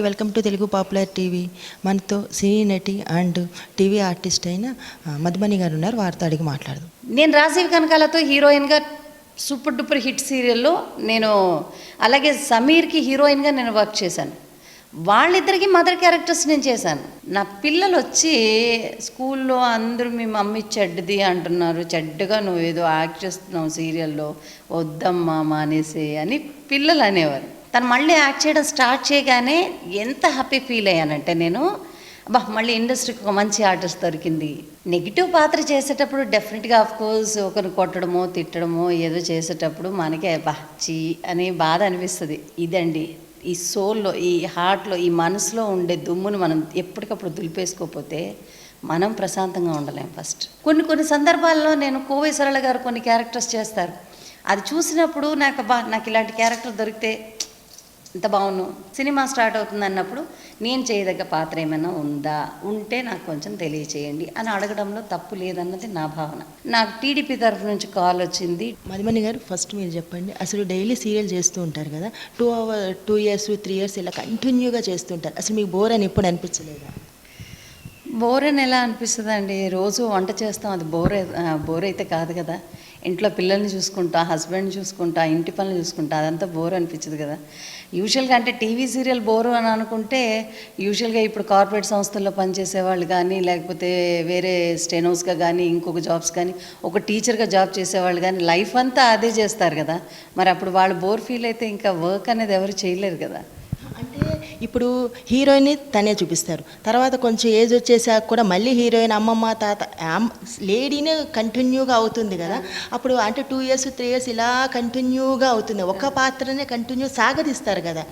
Welcome to Telugu popular TV. మనతో సినీ నటి and TV artist అయిన మధుమణి గారు ఉన్నారు. వారితో అడిగి మాట్లాడదాం. నేను రాజీవ్ కనకాలతో హీరోయిన్గా సూపర్ డూపర్ హిట్ సీరియల్లో నేను, అలాగే సమీర్కి హీరోయిన్గా నేను వర్క్ చేశాను. వాళ్ళిద్దరికి మదర్ క్యారెక్టర్స్ నేను చేశాను. నా పిల్లలు వచ్చి స్కూల్లో అందరూ మీ మమ్మీ చెడ్డది అంటున్నారు, చెడ్డగా నువ్వు ఏదో యాక్ట్ చేస్తున్నావు సీరియల్లో, వద్దమ్మా మానేసి అని పిల్లలు అనేవారు. తను మళ్ళీ యాక్ట్ చేయడం స్టార్ట్ చేయగానే ఎంత హ్యాపీ ఫీల్ అయ్యానంటే నేను, అబ్బా మళ్ళీ ఇండస్ట్రీకి ఒక మంచి ఆర్టిస్ట్ దొరికింది. నెగిటివ్ పాత్ర చేసేటప్పుడు డెఫినెట్గా ఆఫ్కోర్స్ ఒకరిని కొట్టడమో తిట్టడమో ఏదో చేసేటప్పుడు మనకే అబ్బా చీ అని బాధ అనిపిస్తుంది. ఇదండి ఈ సోల్లో, ఈ హార్ట్లో, ఈ మనసులో ఉండే దుమ్మును మనం ఎప్పటికప్పుడు దులిపేసుకోకపోతే మనం ప్రశాంతంగా ఉండలేం. ఫస్ట్ కొన్ని సందర్భాల్లో నేను కోవై సరళ గారు కొన్ని క్యారెక్టర్స్ చేస్తారు, అది చూసినప్పుడు నాకు ఇలాంటి క్యారెక్టర్ దొరికితే ఇంత బాగున్నాను. సినిమా స్టార్ట్ అవుతుంది అన్నప్పుడు నేను చేయదగ్గ పాత్ర ఏమైనా ఉంటే నాకు కొంచెం తెలియచేయండి అని అడగడంలో తప్పు లేదన్నది నా భావన. నాకు టీడీపీ తరఫు నుంచి కాల్ వచ్చింది. మధుమణి గారు, ఫస్ట్ మీరు చెప్పండి, అసలు డైలీ సీరియల్ చేస్తూ ఉంటారు కదా, 2 years 3 years ఇలా కంటిన్యూగా చేస్తుంటారు. అసలు మీకు బోర్ అని ఎప్పుడు అనిపించలేదా? బోర్ అని ఎలా అనిపిస్తుంది అండి? రోజు వంట చేస్తాం, అది బోర్ అయితే కాదు కదా. ఇంట్లో పిల్లల్ని చూసుకుంటా, హస్బెండ్ని చూసుకుంటా, ఇంటి పనులు చూసుకుంటా, అదంతా బోర్ అనిపించదు కదా. యూజువల్గా అంటే టీవీ సీరియల్ బోరు అని అనుకుంటే, యూజువల్గా ఇప్పుడు కార్పొరేట్ సంస్థల్లో పనిచేసే వాళ్ళు కానీ, లేకపోతే వేరే స్టెనోస్గా కానీ, ఇంకొక జాబ్స్ కానీ, ఒక టీచర్గా జాబ్ చేసేవాళ్ళు కానీ లైఫ్ అంతా అదే చేస్తారు కదా. మరి అప్పుడు వాళ్ళు బోర్ ఫీల్ అయితే ఇంకా వర్క్ అనేది ఎవరు చేయలేరు కదా. అంటే ఇప్పుడు హీరోయిన్ తనే చూపిస్తారు, తర్వాత కొంచెం ఏజ్ వచ్చేసాక కూడా మళ్ళీ హీరోయిన్ అమ్మమ్మ తాత లేడీని కంటిన్యూగా అవుతుంది కదా. అప్పుడు అంటే 2 years 3 years ఇలా కంటిన్యూగా అవుతుంది, ఒక పాత్రనే కంటిన్యూ సాగదీస్తారు కదా.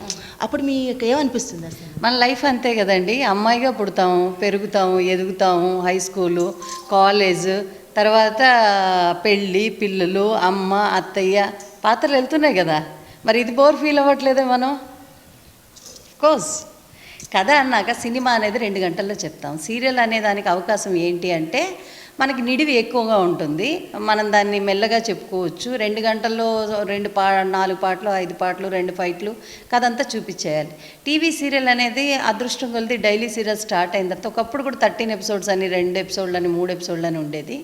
అప్పుడు మీకు ఏమనిపిస్తుంది అసలు? మన లైఫ్ అంతే కదండి. అమ్మాయిగా పుడతాము, పెరుగుతాము, ఎదుగుతాము, హై స్కూలు, కాలేజ్, తర్వాత పెళ్ళి, పిల్లలు, అమ్మ, అత్తయ్య, పాత్రలు వెళ్తున్నాయి కదా. మరి ఇది బోర్ ఫీల్ అవ్వట్లేదే మనం? కోర్స్ కథ అన్నాక సినిమా అనేది 2 గంటల్లో చెప్తాం. సీరియల్ అనే దానికి అవకాశం ఏంటి అంటే మనకి నిడివి ఎక్కువగా ఉంటుంది, మనం దాన్ని మెల్లగా చెప్పుకోవచ్చు. 2 గంటల్లో 4 పాటలు 5 పాటలు 2 ఫైట్లు కథ అంతా చూపించేయాలి. టీవీ సీరియల్ అనేది అదృష్టం కొలిది డైలీ సీరియల్ స్టార్ట్ అయిన తర్వాత, ఒకప్పుడు కూడా 13 episodes అని, 2 episodes అని, 3 episodes అని ఉండేది.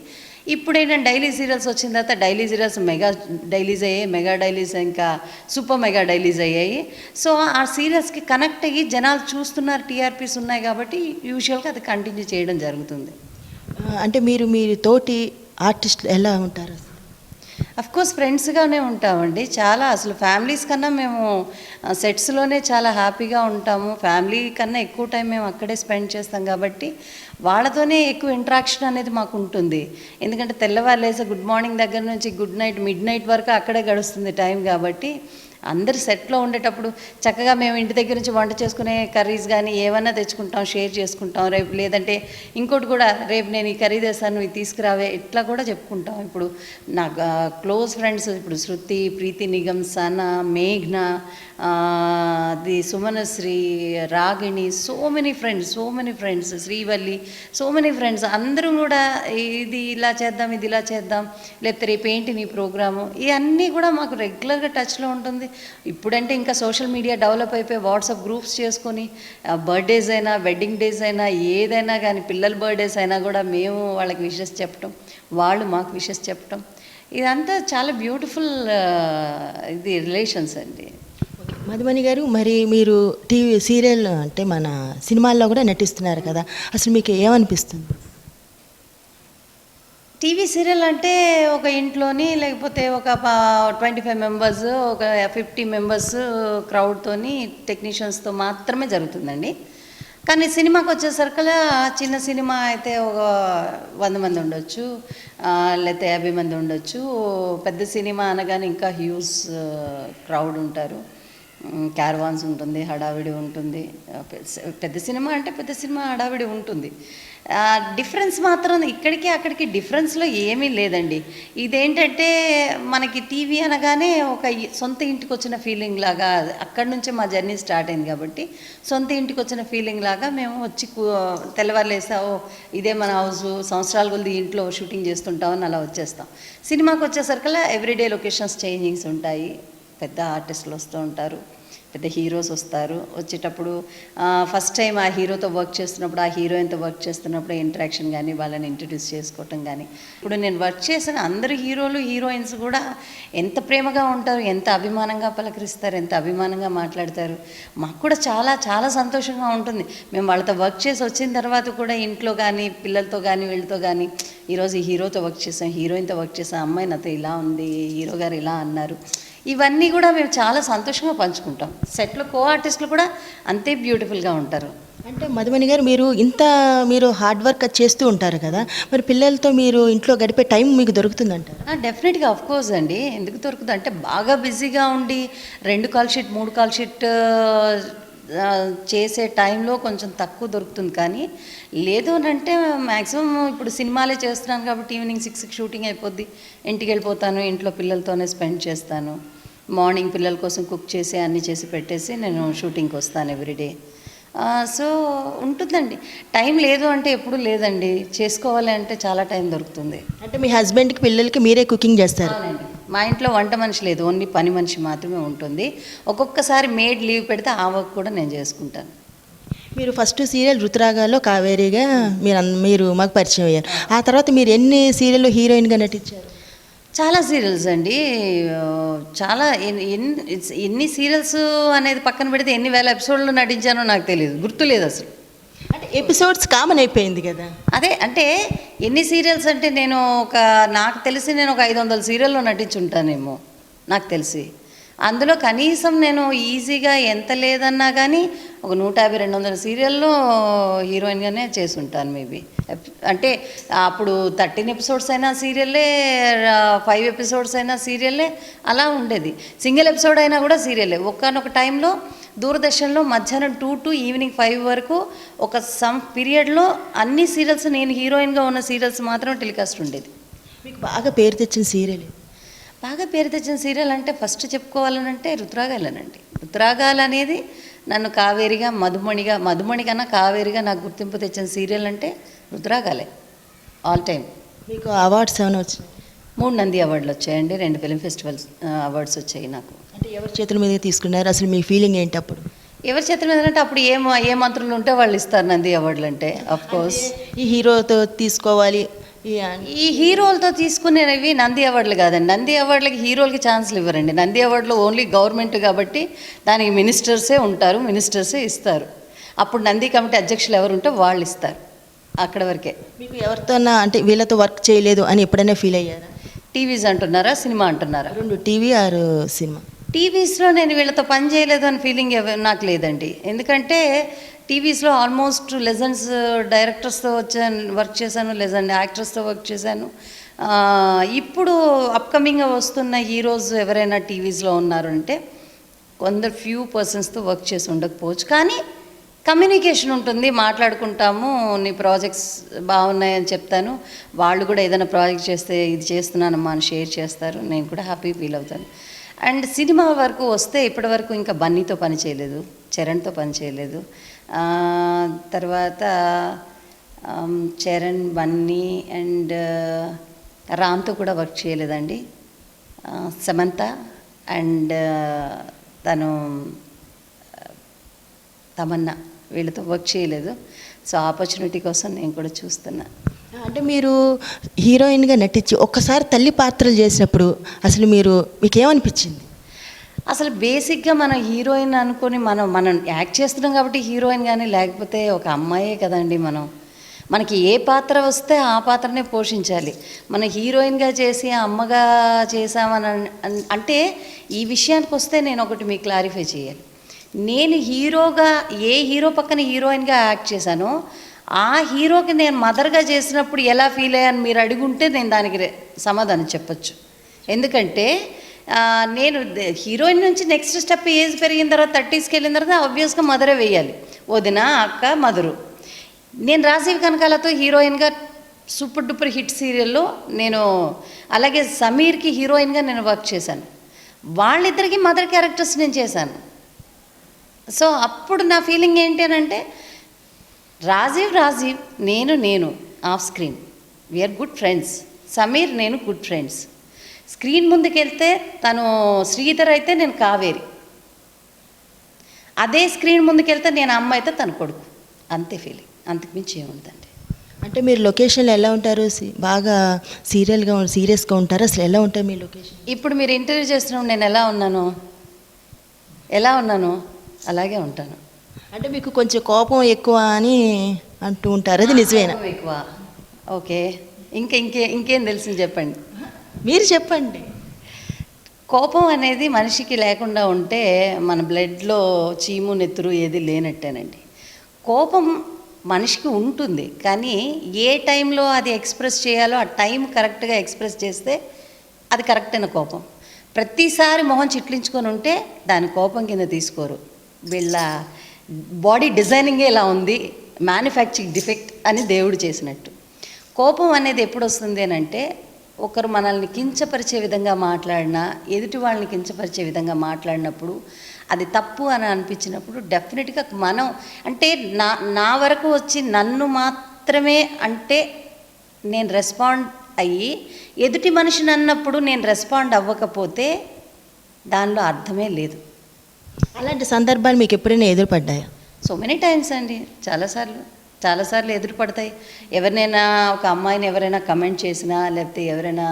ఇప్పుడు ఏంటంటే డైలీ సీరియల్స్ వచ్చిన తర్వాత డైలీ సీరియల్స్ మెగా డైలీస్ అయ్యాయి, మెగా డైలీస్ ఇంకా సూపర్ మెగా డైలీస్ అయ్యాయి. సో ఆ సీరియల్స్కి కనెక్ట్ అయ్యి జనాలు చూస్తున్నారు, టీఆర్పీస్ ఉన్నాయి కాబట్టి యూజువల్గా అది కంటిన్యూ చేయడం జరుగుతుంది. అంటే మీరు తోటి ఆర్టిస్ట్ ఎలా ఉంటారు? అఫ్కోర్స్ ఫ్రెండ్స్గానే ఉంటామండి. చాలా అసలు ఫ్యామిలీస్ కన్నా మేము సెట్స్లోనే చాలా హ్యాపీగా ఉంటాము. ఫ్యామిలీ కన్నా ఎక్కువ టైం మేము అక్కడే స్పెండ్ చేస్తాం కాబట్టి వాళ్ళతోనే ఎక్కువ ఇంటరాక్షన్ అనేది మాకు ఉంటుంది. ఎందుకంటే తెల్లవారులేసే గుడ్ మార్నింగ్ దగ్గర నుంచి గుడ్ నైట్, మిడ్ నైట్ వరకు అక్కడే గడుస్తుంది టైం. కాబట్టి అందరు సెట్లో ఉండేటప్పుడు చక్కగా మేము ఇంటి దగ్గర నుంచి వంట చేసుకునే కర్రీస్ కానీ ఏమన్నా తెచ్చుకుంటాం, షేర్ చేసుకుంటాం. రేపు లేదంటే ఇంకోటి కూడా, రేపు నేను ఈ కర్రీ తెస్తాను నువ్వు తీసుకురావే, ఇట్లా కూడా చెప్పుకుంటాం. ఇప్పుడు నాకు క్లోజ్ ఫ్రెండ్స్ ఇప్పుడు శృతి, ప్రీతి నిగమ్, సనా, మేఘ్న, the Sumanasri, Ragini, so many friends, Srivalli, so many friends అందరూ కూడా ఇది ఇలా చేద్దాం, ఇది ఇలా చేద్దాం, లేకపోతే రేపు ఏంటి నీ ప్రోగ్రాము, ఇవన్నీ కూడా మాకు రెగ్యులర్గా టచ్లో ఉంటుంది. ఇప్పుడంటే ఇంకా సోషల్ మీడియా డెవలప్ అయిపోయి వాట్సాప్ గ్రూప్స్ చేసుకొని బర్త్డేస్ అయినా, వెడ్డింగ్ డేస్ అయినా, ఏదైనా కానీ, పిల్లల బర్త్డేస్ అయినా కూడా మేము వాళ్ళకి విషెస్ చెప్పటం, వాళ్ళు మాకు విషెస్ చెప్పటం, ఇదంతా చాలా బ్యూటిఫుల్ ఇది రిలేషన్స్ అండి. మధుమణి గారు, మరి మీరు టీవీ సీరియల్ అంటే మన సినిమాల్లో కూడా నటిస్తున్నారు కదా, అసలు మీకు ఏమనిపిస్తుంది? టీవీ సీరియల్ అంటే ఒక ఇంట్లోని లేకపోతే ఒక 25 members, ఒక 50 members క్రౌడ్తోని, టెక్నీషియన్స్తో మాత్రమే జరుగుతుందండి. కానీ సినిమాకి వచ్చేసరికి చిన్న సినిమా అయితే ఒక 100 మంది ఉండొచ్చు, లేకపోతే 50 మంది ఉండొచ్చు. పెద్ద సినిమా అనగానే ఇంకా హ్యూజ్ క్రౌడ్ ఉంటారు, క్యారవాన్స్ ఉంటుంది, హడావిడి ఉంటుంది. పెద్ద సినిమా అంటే పెద్ద సినిమా హడావిడి ఉంటుంది. డిఫరెన్స్ మాత్రం ఇక్కడికి అక్కడికి డిఫరెన్స్లో ఏమీ లేదండి. ఇదేంటంటే మనకి టీవీ అనగానే ఒక సొంత ఇంటికి వచ్చిన ఫీలింగ్ లాగా, అక్కడి నుంచే మా జర్నీ స్టార్ట్ అయింది కాబట్టి సొంత ఇంటికి వచ్చిన ఫీలింగ్ లాగా మేము వచ్చి తెల్లవారులేసావు ఇదే మన హౌస్, సంవత్సరాల కొద్ది ఇంట్లో షూటింగ్ చేస్తుంటామని అలా వచ్చేస్తాం. సినిమాకి వచ్చేసరికల్లా ఎవ్రీడే లొకేషన్స్ చేంజింగ్స్ ఉంటాయి, పెద్ద ఆర్టిస్టులు వస్తూ ఉంటారు, పెద్ద హీరోస్ వస్తారు. వచ్చేటప్పుడు ఫస్ట్ టైం ఆ హీరోతో వర్క్ చేస్తున్నప్పుడు, ఆ హీరోయిన్తో వర్క్ చేస్తున్నప్పుడు ఇంటరాక్షన్ కానీ, వాళ్ళని ఇంట్రడ్యూస్ చేసుకోవటం కానీ. ఇప్పుడు నేను వర్క్ చేసిన అందరు హీరోలు హీరోయిన్స్ కూడా ఎంత ప్రేమగా ఉంటారు, ఎంత అభిమానంగా పలకరిస్తారు, ఎంత అభిమానంగా మాట్లాడతారు. మాకు కూడా చాలా చాలా సంతోషంగా ఉంటుంది. మేము వాళ్ళతో వర్క్ చేసి వచ్చిన తర్వాత కూడా ఇంట్లో కానీ, పిల్లలతో కానీ, వీళ్ళతో కానీ, ఈరోజు ఈ హీరోతో వర్క్ చేసాం, హీరోయిన్తో వర్క్ చేసాం, అమ్మాయి నాతో ఇలా ఉంది, హీరో గారు ఇలా అన్నారు, ఇవన్నీ కూడా మేము చాలా సంతోషంగా పంచుకుంటాం. సెట్లో కో ఆర్టిస్టులు కూడా అంతే బ్యూటిఫుల్గా ఉంటారు. అంటే మధుమణి గారు, మీరు హార్డ్ వర్క్ అది చేస్తూ ఉంటారు కదా, మరి పిల్లలతో మీరు ఇంట్లో గడిపే టైం మీకు దొరుకుతుందంటారు? డెఫినెట్గా ఆఫ్ కోర్స్ అండి. ఎందుకు దొరుకుతుంది అంటే, బాగా బిజీగా ఉండి 2 కాల్ షీట్ 3 కాల్ షీట్ చేసే టైంలో కొంచెం తక్కువ దొరుకుతుంది. కానీ లేదు అని అంటే మ్యాక్సిమం ఇప్పుడు సినిమాలే చేస్తున్నాను కాబట్టి ఈవినింగ్ 6కి షూటింగ్ అయిపోద్ది, ఇంటికి వెళ్ళిపోతాను, ఇంట్లో పిల్లలతోనే స్పెండ్ చేస్తాను. మార్నింగ్ పిల్లల కోసం కుక్ చేసి అన్నీ చేసి పెట్టేసి నేను షూటింగ్కి వస్తాను ఎవ్రీడే. సో ఉంటుందండి. టైం లేదు అంటే ఎప్పుడు లేదండి, చేసుకోవాలి అంటే చాలా టైం దొరుకుతుంది. అంటే మీ హస్బెండ్కి పిల్లలకి మీరే కుకింగ్ చేస్తారు? అవునండి. మా ఇంట్లో వంట మనిషి లేదు, ఓన్లీ పని మనిషి మాత్రమే ఉంటుంది. ఒక్కొక్కసారి మేడ్ లీవ్ పెడితే ఆ వర్క్ కూడా నేను చేసుకుంటాను. మీరు ఫస్ట్ సీరియల్ రుతురాగాలో కావేరీగా మీరు మాకు పరిచయం అయ్యారు. ఆ తర్వాత మీరు ఎన్ని సీరియల్లో హీరోయిన్గా నటించారు? చాలా సీరియల్స్ అండి. చాలా ఎన్ని సీరియల్స్ అనేది పక్కన పెడితే ఎన్ని వేల ఎపిసోడ్లు నటించానో నాకు తెలియదు, గుర్తులేదు అసలు. అంటే ఎపిసోడ్స్ కామన్ అయిపోయింది కదా. అదే అంటే ఎన్ని సీరియల్స్ అంటే నాకు తెలిసి నేను ఒక 500 సీరియల్లో నటించుంటానేమో నాకు తెలిసి. అందులో కనీసం నేను ఈజీగా ఎంత లేదన్నా కానీ ఒక 150-200 సీరియల్లో హీరోయిన్గానే చేసి ఉంటాను మేబీ. అంటే అప్పుడు 13 ఎపిసోడ్స్ అయినా సీరియల్లే, 5 ఎపిసోడ్స్ అయినా సీరియల్లే, అలా ఉండేది. సింగిల్ ఎపిసోడ్ అయినా కూడా సీరియల్లే. ఒక్కనొక టైంలో దూరదర్శన్లో మధ్యాహ్నం 2 to ఈవినింగ్ 5 వరకు ఒక సమ్ పీరియడ్లో అన్ని సీరియల్స్, నేను హీరోయిన్గా ఉన్న సీరియల్స్ మాత్రం టెలికాస్ట్ ఉండేది. మీకు బాగా పేరు తెచ్చిన సీరియల్? బాగా పేరు తెచ్చిన సీరియల్ అంటే ఫస్ట్ చెప్పుకోవాలనంటే రుతురాగాలేనండి. రుతురాగాలు అనేది నన్ను కావేరిగా, మధుమణి కన్నా కావేరిగా నాకు గుర్తింపు తెచ్చిన సీరియల్ అంటే రుతురాగాలే ఆల్ టైమ్. మీకు అవార్డ్స్ ఏమైనా వచ్చాయి? 3 నంది అవార్డులు వచ్చాయండి, 2 ఫిల్మ్ ఫెస్టివల్స్ అవార్డ్స్ వచ్చాయి నాకు. అంటే ఎవరి చేతుల మీద తీసుకున్నారు? అసలు మీ ఫీలింగ్ ఏంటి అప్పుడు? ఎవరి చేతుల మీద అంటే అప్పుడు ఏ మంత్రులు ఉంటే వాళ్ళు ఇస్తారు నంది అవార్డులు అంటే. ఆఫ్ కోర్స్ ఈ హీరోతో తీసుకోవాలి, ఈ హీరోలతో తీసుకునేవి నంది అవార్డులు కాదండి. నంది అవార్డులకి హీరోలకి ఛాన్స్లు ఇవ్వరండి. నంది అవార్డులో ఓన్లీ గవర్నమెంట్ కాబట్టి దానికి మినిస్టర్సే ఉంటారు, మినిస్టర్సే ఇస్తారు. అప్పుడు నంది కమిటీ అధ్యక్షులు ఎవరు ఉంటే వాళ్ళు ఇస్తారు, అక్కడ వరకే. మీకు ఎవరితో అంటే వీళ్ళతో వర్క్ చేయలేదు అని ఎప్పుడైనా ఫీల్ అయ్యారా? టీవీస్ అంటున్నారా, సినిమా అంటున్నారా? 2, టీవీ ఆర్ సినిమా. టీవీస్లో నేను వీళ్ళతో పని చేయలేదు అని ఫీలింగ్ నాకు లేదండి. ఎందుకంటే టీవీస్లో ఆల్మోస్ట్ లెజెండ్స్ డైరెక్టర్స్తో వర్క్ చేశాను, లెజెండ్ యాక్టర్స్తో వర్క్ చేశాను. ఇప్పుడు అప్కమింగ్గా వస్తున్న హీరోస్ ఎవరైనా టీవీస్లో ఉన్నారు అంటే కొందరు ఫ్యూ పర్సన్స్తో వర్క్ చేసి ఉండకపోవచ్చు, కానీ కమ్యూనికేషన్ ఉంటుంది, మాట్లాడుకుంటాము. నీ ప్రాజెక్ట్స్ బాగున్నాయని చెప్తాను, వాళ్ళు కూడా ఏదైనా ప్రాజెక్ట్ చేస్తే ఇది చేస్తున్నానమ్మా అని షేర్ చేస్తారు, నేను కూడా హ్యాపీ ఫీల్ అవుతాను. అండ్ సినిమా వరకు వస్తే ఇప్పటివరకు ఇంకా బన్నీతో పని చేయలేదు, చరణ్తో పని చేయలేదు. తర్వాత చరణ్, బన్నీ అండ్ రామ్తో కూడా వర్క్ చేయలేదండి. సమంత అండ్ తమన్నా, వీళ్ళతో వర్క్ చేయలేదు. సో ఆపర్చునిటీ కోసం నేను కూడా చూస్తున్నా. అంటే మీరు హీరోయిన్గా నటించి ఒక్కసారి తల్లి పాత్రలు చేసినప్పుడు అసలు మీకు ఏమనిపించింది? అసలు బేసిక్గా మనం హీరోయిన్ అనుకొని మనం యాక్ట్ చేస్తున్నాం కాబట్టి హీరోయిన్, కానీ లేకపోతే ఒక అమ్మాయే కదండి. మనకి ఏ పాత్ర వస్తే ఆ పాత్రనే పోషించాలి. మన హీరోయిన్గా చేసి అమ్మగా చేసామని అంటే ఈ విషయానికి వస్తే నేను ఒకటి మీకు క్లారిఫై చేయాలి. నేను హీరోగా ఏ హీరో పక్కన హీరోయిన్గా యాక్ట్ చేశానో ఆ హీరోకి నేను మదర్గా చేసినప్పుడు ఎలా ఫీల్ అయ్యాను మీరు అడుగుంటే నేను దానికి సమాధానం చెప్పచ్చు. ఎందుకంటే నేను హీరోయిన్ నుంచి నెక్స్ట్ స్టెప్ ఏజ్ పెరిగిన తర్వాత 30sకి వెళ్ళిన తర్వాత ఆబ్వియస్గా మదరే వేయాలి, వదిన, అక్క, మదరు. నేను రాజీవ్ కనకాలతో హీరోయిన్గా సూపర్ డూపర్ హిట్ సీరియల్లో నేను, అలాగే సమీర్కి హీరోయిన్గా నేను వర్క్ చేశాను. వాళ్ళిద్దరికి మదర్ క్యారెక్టర్స్ నేను చేశాను. సో అప్పుడు నా ఫీలింగ్ ఏంటి అని అంటే, రాజీవ్ నేను off screen we are good friends, Sameer నేను గుడ్ ఫ్రెండ్స్. స్క్రీన్ ముందుకెళ్తే తను శ్రీధర్ అయితే నేను కావేరి. అదే స్క్రీన్ ముందుకెళ్తే నేను అమ్మ అయితే తన కొడుకు, అంతే ఫీలింగ్, అంతకుమించి ఏముందండి. అంటే మీరు లొకేషన్లో ఎలా ఉంటారు? బాగా సీరియస్గా ఉంటారు, అసలు ఎలా ఉంటారు మీ లొకేషన్? ఇప్పుడు మీరు ఇంటర్వ్యూ చేస్తున్నప్పుడు నేను ఎలా ఉన్నాను అలాగే ఉంటాను. అంటే మీకు కొంచెం కోపం ఎక్కువ అని అంటూ ఉంటారు, అది నిజమేనా? కోపం ఎక్కువ. ఓకే, ఇంకేం తెలిసింది చెప్పండి. మీరు చెప్పండి. కోపం అనేది మనిషికి లేకుండా ఉంటే మన బ్లడ్లో చీము నెత్తురు ఏది లేనట్టేనండి. కోపం మనిషికి ఉంటుంది, కానీ ఏ టైంలో అది ఎక్స్ప్రెస్ చేయాలో ఆ టైం కరెక్ట్గా ఎక్స్ప్రెస్ చేస్తే అది కరెక్ట్ అయిన కోపం. ప్రతిసారి మొహం చిట్లించుకొని ఉంటే దాని కోపం కింద తీసుకోరు. వీళ్ళ బాడీ డిజైనింగే ఇలా ఉంది, మ్యానుఫ్యాక్చరింగ్ డిఫెక్ట్ అని దేవుడు చేసినట్టు. కోపం అనేది ఎప్పుడు వస్తుంది అని అంటే, ఒకరు మనల్ని కించపరిచే విధంగా మాట్లాడినా, ఎదుటి వాళ్ళని కించపరిచే విధంగా మాట్లాడినప్పుడు, అది తప్పు అని అనిపించినప్పుడు డెఫినెట్గా మనం అంటే నా వరకు వచ్చి నన్ను మాత్రమే అంటే నేను రెస్పాండ్ అయ్యి, ఎదుటి మనిషిని అన్నప్పుడు నేను రెస్పాండ్ అవ్వకపోతే దానిలో అర్థమే లేదు. అలాంటి సందర్భాలు మీకు ఎప్పుడైనా ఎదురుపడ్డాయా? సో మెనీ టైమ్స్ అండి, చాలాసార్లు ఎదురుపడతాయి. ఎవరినైనా ఒక అమ్మాయిని ఎవరైనా కమెంట్ చేసినా, లేకపోతే ఎవరైనా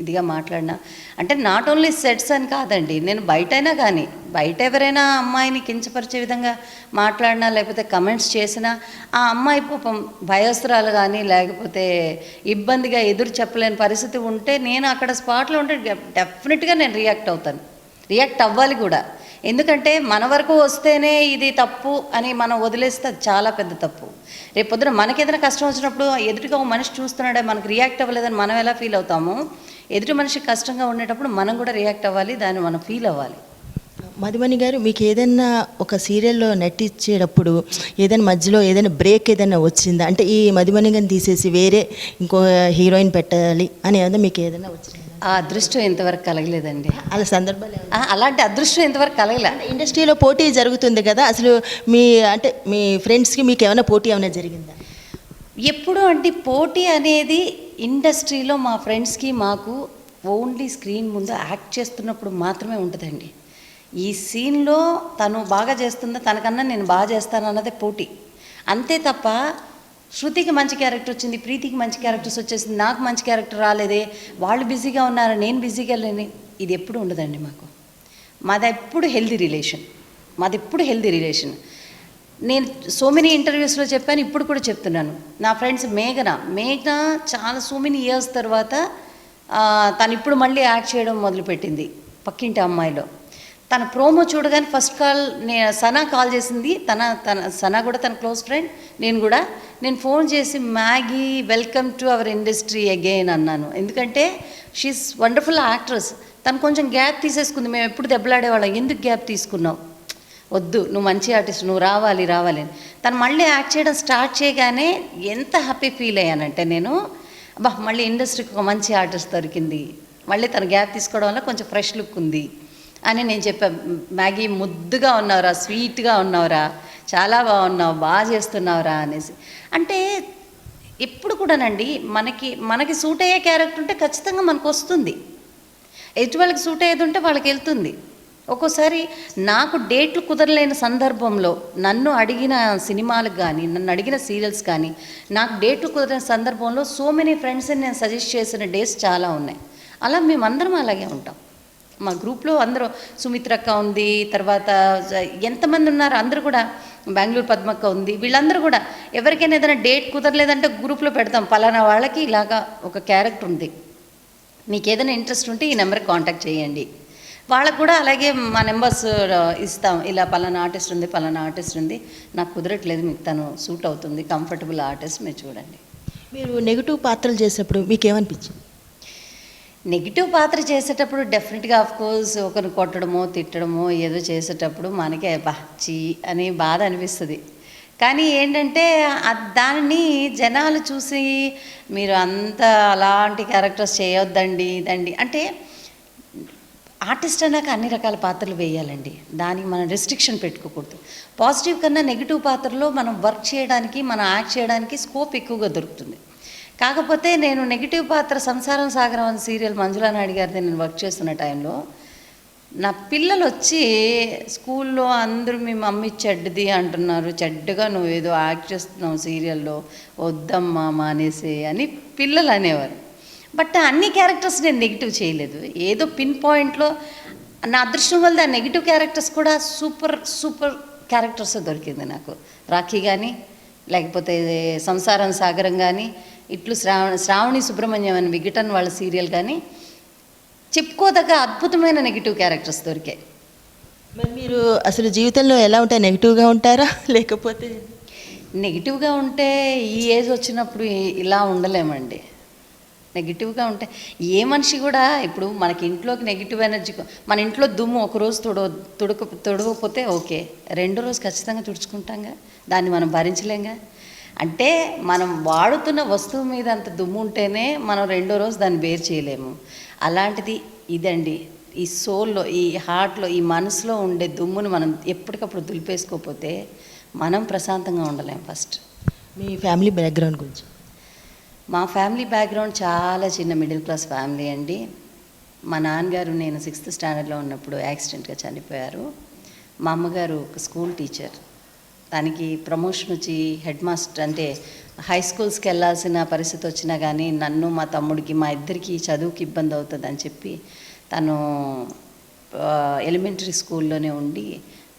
ఇదిగా మాట్లాడినా, అంటే నాట్ ఓన్లీ సెట్స్ అని కాదండి, నేను బయటైనా కానీ బయట ఎవరైనా అమ్మాయిని కించపరిచే విధంగా మాట్లాడినా, లేకపోతే కమెంట్స్ చేసినా, ఆ అమ్మాయి పాపం భయస్త్రాలు కానీ లేకపోతే ఇబ్బందిగా ఎదురు చెప్పలేని పరిస్థితి ఉంటే, నేను అక్కడ స్పాట్లో ఉంటే డెఫినెట్గా నేను రియాక్ట్ అవ్వాలి కూడా. ఎందుకంటే మన వరకు వస్తేనే ఇది తప్పు అని మనం వదిలేస్తే అది చాలా పెద్ద తప్పు. రేపు పొద్దున మనకి ఏదైనా కష్టం వచ్చినప్పుడు ఎదుటిగా ఒక మనిషి చూస్తున్నాడే, మనకు రియాక్ట్ అవ్వలేదని మనం ఎలా ఫీల్ అవుతామో, ఎదుటి మనిషికి కష్టంగా ఉండేటప్పుడు మనం కూడా రియాక్ట్ అవ్వాలి, దాన్ని మనం ఫీల్ అవ్వాలి. మధుమణి గారు, మీకు ఏదైనా ఒక సీరియల్లో నటించేటప్పుడు ఏదైనా మధ్యలో ఏదైనా బ్రేక్ ఏదైనా వచ్చిందా? అంటే ఈ మధుమణి గారిని తీసేసి వేరే ఇంకో హీరోయిన్ పెట్టాలి అని ఏదైనా మీకు ఏదైనా వచ్చిందా? ఆ అదృష్టం ఇంతవరకు కలగలేదండి. అలా సందర్భాలు అలాంటి అదృష్టం ఇంతవరకు కలగలే. ఇండస్ట్రీలో పోటీ జరుగుతుంది కదా, అసలు మీ ఫ్రెండ్స్కి మీకు ఏమైనా పోటీ ఏమైనా జరిగిందా? ఎప్పుడు అంటే పోటీ అనేది ఇండస్ట్రీలో మా ఫ్రెండ్స్కి మాకు ఓన్లీ స్క్రీన్ ముందు యాక్ట్ చేస్తున్నప్పుడు మాత్రమే ఉంటుందండి. ఈ సీన్లో తను బాగా చేస్తుందా, తనకన్నా నేను బాగా చేస్తాను అన్నదే పోటీ, అంతే తప్ప శృతికి మంచి క్యారెక్టర్ వచ్చింది, ప్రీతికి మంచి క్యారెక్టర్స్ వచ్చేసింది, నాకు మంచి క్యారెక్టర్ రాలేదే, వాళ్ళు బిజీగా ఉన్నారా నేను బిజీగా లేని, ఇది ఎప్పుడు ఉండదండి మాకు. మాది ఎప్పుడు హెల్దీ రిలేషన్. నేను సో మెనీ ఇంటర్వ్యూస్లో చెప్పాను, ఇప్పుడు కూడా చెప్తున్నాను. నా ఫ్రెండ్స్ మేఘన చాలా సో మెనీ ఇయర్స్ తర్వాత తను ఇప్పుడు మళ్ళీ యాక్ట్ చేయడం మొదలుపెట్టింది పక్కింటి అమ్మాయిలో. తన ప్రోమో చూడగానే ఫస్ట్ కాల్ సనా కాల్ చేసింది. సనా కూడా తన క్లోజ్ ఫ్రెండ్, నేను ఫోన్ చేసి Maggi welcome to our industry again అన్నాను. ఎందుకంటే షీఈస్ వండర్ఫుల్ యాక్ట్రెస్. తను కొంచెం గ్యాప్ తీసేసుకుంది. మేము ఎప్పుడు దెబ్బలాడేవాళ్ళం, ఎందుకు గ్యాప్ తీసుకున్నావు, వద్దు నువ్వు మంచి ఆర్టిస్ట్, నువ్వు రావాలి అని. తను మళ్ళీ యాక్ట్ చేయడం స్టార్ట్ చేయగానే ఎంత హ్యాపీ ఫీల్ అయ్యానంటే నేను, మళ్ళీ ఇండస్ట్రీకి ఒక మంచి ఆర్టిస్ట్ దొరికింది, మళ్ళీ తను గ్యాప్ తీసుకోవడం వల్ల కొంచెం ఫ్రెష్ లుక్ ఉంది అని నేను చెప్పాను. మ్యాగీ ముద్దుగా ఉన్నావురా, స్వీట్గా ఉన్నావురా, చాలా బాగున్నావు, బాగా చేస్తున్నావురా అనేసి. అంటే ఎప్పుడు కూడానండి మనకి సూట్ అయ్యే క్యారెక్టర్ ఉంటే ఖచ్చితంగా మనకు వస్తుంది, ఎటు వాళ్ళకి సూట్ అయ్యేది ఉంటే వాళ్ళకి వెళ్తుంది. ఒక్కోసారి నాకు డేట్లు కుదరలేని సందర్భంలో నన్ను అడిగిన సినిమాలకు కానీ, నన్ను అడిగిన సీరియల్స్ కానీ, నాకు డేట్లు కుదరని సందర్భంలో సో మెనీ ఫ్రెండ్స్ని నేను సజెస్ట్ చేసిన డేస్ చాలా ఉన్నాయి. అలా మేమందరం అలాగే ఉంటాం. మా గ్రూప్లో అందరూ, సుమిత్రక్క ఉంది, తర్వాత ఎంతమంది ఉన్నారు, అందరూ కూడా, బెంగళూరు పద్మక్క ఉంది, వీళ్ళందరూ కూడా ఎవరికైనా ఏదైనా డేట్ కుదరలేదంటే గ్రూప్లో పెడతాం, పలానా వాళ్ళకి ఇలాగా ఒక క్యారెక్టర్ ఉంది, మీకు ఏదైనా ఇంట్రెస్ట్ ఉంటే ఈ నెంబర్కి కాంటాక్ట్ చేయండి. వాళ్ళకు కూడా అలాగే మా నెంబర్స్ ఇస్తాం, ఇలా పలానా ఆర్టిస్ట్ ఉంది, నాకు కుదరట్లేదు, మీకు తను సూట్ అవుతుంది, కంఫర్టబుల్ ఆర్టిస్ట్, మీరు చూడండి. మీరు నెగిటివ్ పాత్రలు చేసేటప్పుడు మీకు ఏమనిపించింది? నెగిటివ్ పాత్ర చేసేటప్పుడు డెఫినెట్గా ఆఫ్కోర్స్ ఒకరిని కొట్టడమో తిట్టడమో ఏదో చేసేటప్పుడు మనకే చీ అని బాధ అనిపిస్తుంది. కానీ ఏంటంటే దాన్ని జనాలు చూసి మీరు అంత అలాంటి క్యారెక్టర్స్ చేయొద్దండి ఇదండి అంటే, ఆర్టిస్ట్ అన్నాక అన్ని రకాల పాత్రలు వేయాలండి, దానికి మనం రెస్ట్రిక్షన్ పెట్టుకోకూడదు. పాజిటివ్ కన్నా నెగిటివ్ పాత్రలో మనం వర్క్ చేయడానికి, మనం యాక్ట్ చేయడానికి స్కోప్ ఎక్కువగా దొరుకుతుంది. కాకపోతే నేను నెగిటివ్ పాత్ర సంసారం సాగరం అనే సీరియల్ మంజులా నాయుడు గారిది నేను వర్క్ చేస్తున్న టైంలో నా పిల్లలు వచ్చి స్కూల్లో అందరూ మీ మమ్మీ చెడ్డది అంటున్నారు, చెడ్డగా నువ్వు ఏదో యాక్ట్ చేస్తున్నావు సీరియల్లో, వద్దమ్మా మానేసి అని పిల్లలు అనేవారు. బట్ అన్ని క్యారెక్టర్స్ నేను నెగిటివ్ చేయలేదు. ఏదో పిన్ పాయింట్లో నా అదృష్టం వల్ల ఆ నెగిటివ్ క్యారెక్టర్స్ కూడా సూపర్ సూపర్ క్యారెక్టర్స్ దొరికింది నాకు. రాఖీ కానీ, లేకపోతే సంసారం సాగరం కానీ, ఇట్లు శ్రావణి సుబ్రహ్మణ్యం అని విఘటన్ వాళ్ళ సీరియల్ కానీ చెప్పుకోదగ్గ అద్భుతమైన నెగిటివ్ క్యారెక్టర్స్ దొరికాయి. మరి మీరు అసలు జీవితంలో ఎలా ఉంటారు? నెగిటివ్గా ఉంటారా లేకపోతే? నెగిటివ్గా ఉంటే ఈ ఏజ్ వచ్చినప్పుడు ఇలా ఉండలేమండి. నెగిటివ్గా ఉంటే ఏ మనిషి కూడా, ఇప్పుడు మనకి ఇంట్లోకి నెగిటివ్ ఎనర్జీ, మన ఇంట్లో దుమ్ము ఒకరోజు తొడవకపోతే ఓకే, రెండో రోజు ఖచ్చితంగా తుడుచుకుంటాంగా, దాన్ని మనం భరించలేంగా. అంటే మనం వాడుతున్న వస్తువు మీద అంత దుమ్ము ఉంటేనే మనం రెండో రోజు దాన్ని బేర్ చేయలేము. అలాంటిది ఇదండి, ఈ సోల్లో, ఈ హార్ట్లో, ఈ మనసులో ఉండే దుమ్మును మనం ఎప్పటికప్పుడు దులిపేసుకోకపోతే మనం ప్రశాంతంగా ఉండలేం. ఫస్ట్ మీ ఫ్యామిలీ బ్యాక్గ్రౌండ్ గురించి? మా ఫ్యామిలీ బ్యాక్గ్రౌండ్ చాలా చిన్న మిడిల్ క్లాస్ ఫ్యామిలీ అండి. మా నాన్నగారు నేను 6th స్టాండర్డ్లో ఉన్నప్పుడు యాక్సిడెంట్గా చనిపోయారు. మా అమ్మగారు ఒక స్కూల్ టీచర్. దానికి ప్రమోషన్ వచ్చి హెడ్ మాస్టర్, అంటే హై స్కూల్స్కి వెళ్ళాల్సిన పరిస్థితి వచ్చినా కానీ నన్ను మా తమ్ముడికి మా ఇద్దరికి చదువుకి ఇబ్బంది అవుతుందని చెప్పి తను ఎలిమెంటరీ స్కూల్లోనే ఉండి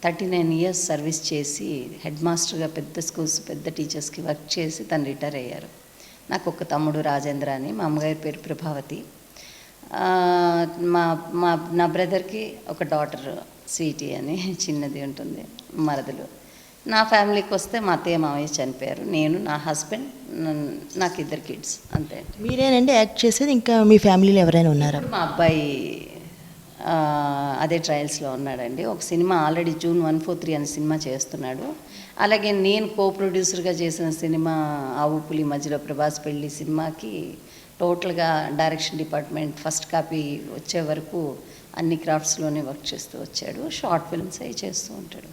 39 years సర్వీస్ చేసి హెడ్ మాస్టర్గా పెద్ద స్కూల్స్, పెద్ద టీచర్స్కి వర్క్ చేసి తను రిటైర్ అయ్యారు. నాకు ఒక తమ్ముడు రాజేంద్ర అని, మా అమ్మగారి పేరు ప్రభావతి. నా బ్రదర్కి ఒక డాటర్ స్వీటీ అని చిన్నది ఉంటుంది, మరదలు. నా ఫ్యామిలీకి వస్తే మా అత్తయ్య మావయ్య చనిపోయారు, నేను, నా హస్బెండ్, నాకు 2 kids అంతే. మీరేనండి యాక్ట్ చేసేది? ఇంకా మీ ఫ్యామిలీలో ఎవరైనా ఉన్నారా? మా అబ్బాయి అదే ట్రయల్స్లో ఉన్నాడండి. ఒక సినిమా ఆల్రెడీ June 143 అనే సినిమా చేస్తున్నాడు. అలాగే నేను ప్రొడ్యూసర్గా చేసిన సినిమా ఆవు పులి మధ్యలో ప్రభాస్ పెళ్ళి సినిమాకి టోటల్గా డైరెక్షన్ డిపార్ట్మెంట్ ఫస్ట్ కాపీ వచ్చే వరకు అన్ని క్రాఫ్ట్స్లోనే వర్క్ చేస్తూ వచ్చాడు. షార్ట్ ఫిల్మ్స్ అవి చేస్తూ ఉంటాడు.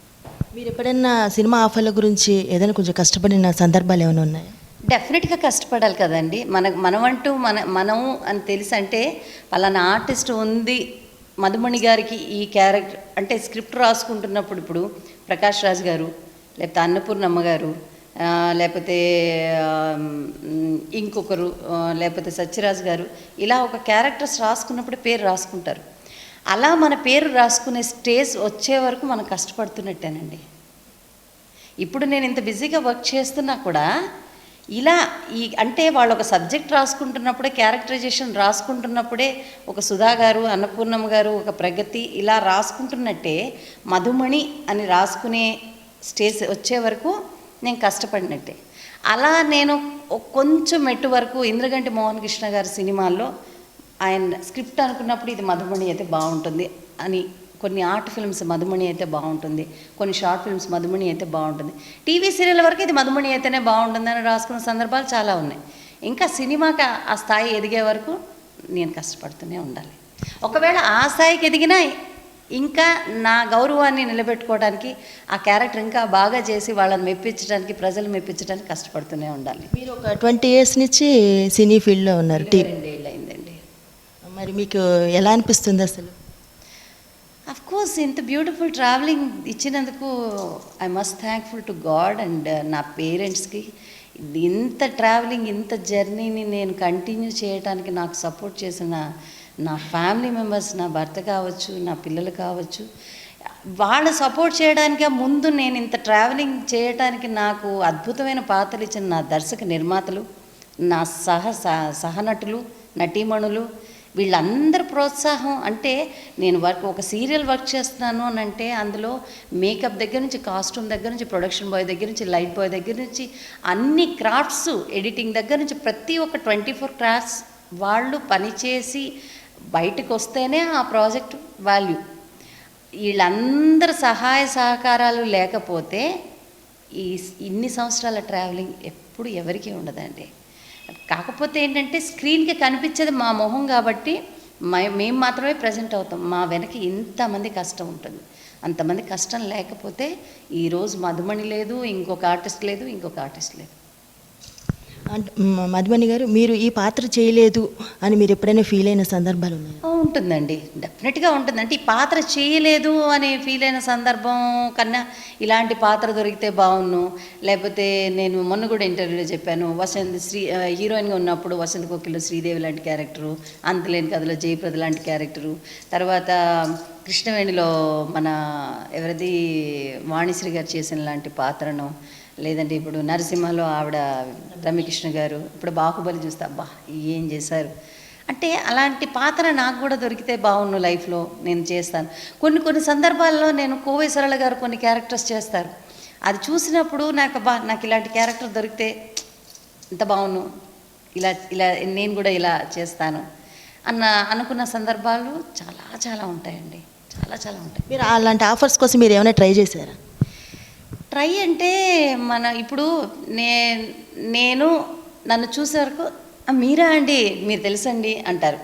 మీరు ఎప్పుడైనా సినిమా ఆఫర్ల గురించి ఏదైనా కొంచెం కష్టపడిన సందర్భాలు ఏమైనా ఉన్నాయా? డెఫినెట్గా కష్టపడాలి కదండి. మనమంటూ మనం అని తెలిసి, అంటే పలానా ఆర్టిస్ట్ ఉంది మధుమణి గారికి ఈ క్యారెక్టర్ అంటే స్క్రిప్ట్ రాసుకుంటున్నప్పుడు, ఇప్పుడు ప్రకాష్ రాజ్ గారు, లేకపోతే అన్నపూర్ణమ్మ గారు, లేకపోతే ఇంకొకరు, లేకపోతే సత్యరాజ్ గారు, ఇలా ఒక క్యారెక్టర్స్ రాసుకున్నప్పుడు పేరు రాసుకుంటారు. అలా మన పేరు రాసుకునే స్టేజ్ వచ్చే వరకు మనం కష్టపడుతున్నట్టేనండి. ఇప్పుడు నేను ఇంత బిజీగా వర్క్ చేస్తున్నా కూడా ఇలా అంటే వాళ్ళు ఒక సబ్జెక్ట్ రాసుకుంటున్నప్పుడే, క్యారెక్టరైజేషన్ రాసుకుంటున్నప్పుడే ఒక సుధా గారు, అన్నపూర్ణమ్మ గారు, ఒక ప్రగతి ఇలా రాసుకుంటున్నట్టే మధుమణి అని రాసుకునే స్టేజ్ వచ్చే వరకు నేను కష్టపడినట్టే. అలా నేను కొంచెం మెట్టు వరకు ఇంద్రగంటి మోహన్ కృష్ణ గారి సినిమాల్లో ఆయన స్క్రిప్ట్ అనుకున్నప్పుడు ఇది మధుమణి అయితే బాగుంటుంది అని, కొన్ని ఆర్ట్ ఫిల్మ్స్ మధుమణి అయితే బాగుంటుంది, కొన్ని షార్ట్ ఫిల్మ్స్ మధుమణి అయితే బాగుంటుంది, టీవీ సీరియల్ వరకు ఇది మధుమణి అయితేనే బాగుంటుందని రాసుకున్న సందర్భాలు చాలా ఉన్నాయి. ఇంకా సినిమాకి ఆ స్థాయి ఎదిగే వరకు నేను కష్టపడుతూనే ఉండాలి. ఒకవేళ ఆ స్థాయికి ఎదిగినా ఇంకా నా గౌరవాన్ని నిలబెట్టుకోవడానికి ఆ క్యారెక్టర్ ఇంకా బాగా చేసి వాళ్ళని మెప్పించడానికి, ప్రజలు మెప్పించడానికి కష్టపడుతూనే ఉండాలి. మీరు ఒక 20 years నుంచి సినీ ఫీల్డ్లో ఉన్నారు. 2 ఏళ్ళు అయిందండి. మరి మీకు ఎలా అనిపిస్తుంది అసలు? అఫ్ కోర్స్ ఇంత బ్యూటిఫుల్ ట్రావెలింగ్ ఇచ్చినందుకు I must thankful to God and నా పేరెంట్స్కి. ఇంత ట్రావెలింగ్, ఇంత జర్నీని నేను కంటిన్యూ చేయడానికి నాకు సపోర్ట్ చేసిన నా ఫ్యామిలీ మెంబర్స్, నా భర్త కావచ్చు, నా పిల్లలు కావచ్చు, వాళ్ళు సపోర్ట్ చేయడానికి ముందు నేను ఇంత ట్రావెలింగ్ చేయడానికి నాకు అద్భుతమైన పాత్రలు ఇచ్చిన నా దర్శక నిర్మాతలు, నా సహనటులు, నటీమణులు, వీళ్ళందరి ప్రోత్సాహం. అంటే నేను ఒక సీరియల్ వర్క్ చేస్తున్నాను అని అంటే అందులో మేకప్ దగ్గర నుంచి, కాస్ట్యూమ్ దగ్గర నుంచి, ప్రొడక్షన్ బాయ్ దగ్గర నుంచి, లైట్ బాయ్ దగ్గర నుంచి, అన్ని క్రాఫ్ట్స్, ఎడిటింగ్ దగ్గర నుంచి ప్రతి ఒక్క 24 crafts వాళ్ళు పనిచేసి బయటకు వస్తేనే ఆ ప్రాజెక్ట్ వాల్యూ. వీళ్ళందరి సహాయ సహకారాలు లేకపోతే ఇన్ని సంవత్సరాల ట్రావెలింగ్ ఎప్పుడు ఎవరికీ ఉండదండి. కాకపోతే ఏంటంటే స్క్రీన్కి కనిపించేది మా మొహం కాబట్టి మేము మాత్రమే ప్రజెంట్ అవుతాం. మా వెనక ఇంతమంది కష్టం ఉంటుంది. అంతమంది కష్టం లేకపోతే ఈరోజు మధుమణి లేదు, ఇంకొక ఆర్టిస్ట్ లేదు, ఇంకొక ఆర్టిస్ట్ లేదు. మధుమణి గారు, మీరు ఈ పాత్ర చేయలేదు అని మీరు ఎప్పుడైనా ఫీల్ అయిన సందర్భాలు ఉన్నాయా? ఉంటుందండి, డెఫినెట్గా ఉంటుంది. అంటే ఈ పాత్ర చేయలేదు అని ఫీల్ అయిన సందర్భం కన్నా ఇలాంటి పాత్ర దొరికితే బాగున్ను. లేకపోతే నేను మొన్న కూడా ఇంటర్వ్యూలో చెప్పాను, హీరోయిన్గా ఉన్నప్పుడు వసంత కోకిల్లో శ్రీదేవి లాంటి క్యారెక్టరు, అంతలేని కథలో జయప్రద లాంటి క్యారెక్టరు, తర్వాత కృష్ణవేణిలో మన ఎవరిది వాణిశ్రీ గారు చేసిన లాంటి పాత్రను, లేదంటే ఇప్పుడు నరసింహలో ఆవిడ రమ్యకృష్ణ గారు, ఇప్పుడు బాహుబలి చూస్తే అబ్బా ఏం చేశారు అంటే అలాంటి పాత్ర నాకు కూడా దొరికితే బాగున్ను లైఫ్లో, నేను చేస్తాను. కొన్ని సందర్భాల్లో నేను కోవై సరళ గారు కొన్ని క్యారెక్టర్స్ చేస్తారు, అది చూసినప్పుడు నాకు ఇలాంటి క్యారెక్టర్ దొరికితే ఎంత బాగున్ను, ఇలా ఇలా నేను కూడా ఇలా చేస్తాను అనుకున్న సందర్భాలు చాలా చాలా ఉంటాయండి, చాలా చాలా ఉంటాయి. మీరు అలాంటి ఆఫర్స్ కోసం మీరు ఏమైనా ట్రై చేశారా? ట్రై అంటే ఇప్పుడు నేను నన్ను చూసే వరకు మీరా అండి, మీరు తెలుసండి అంటారు,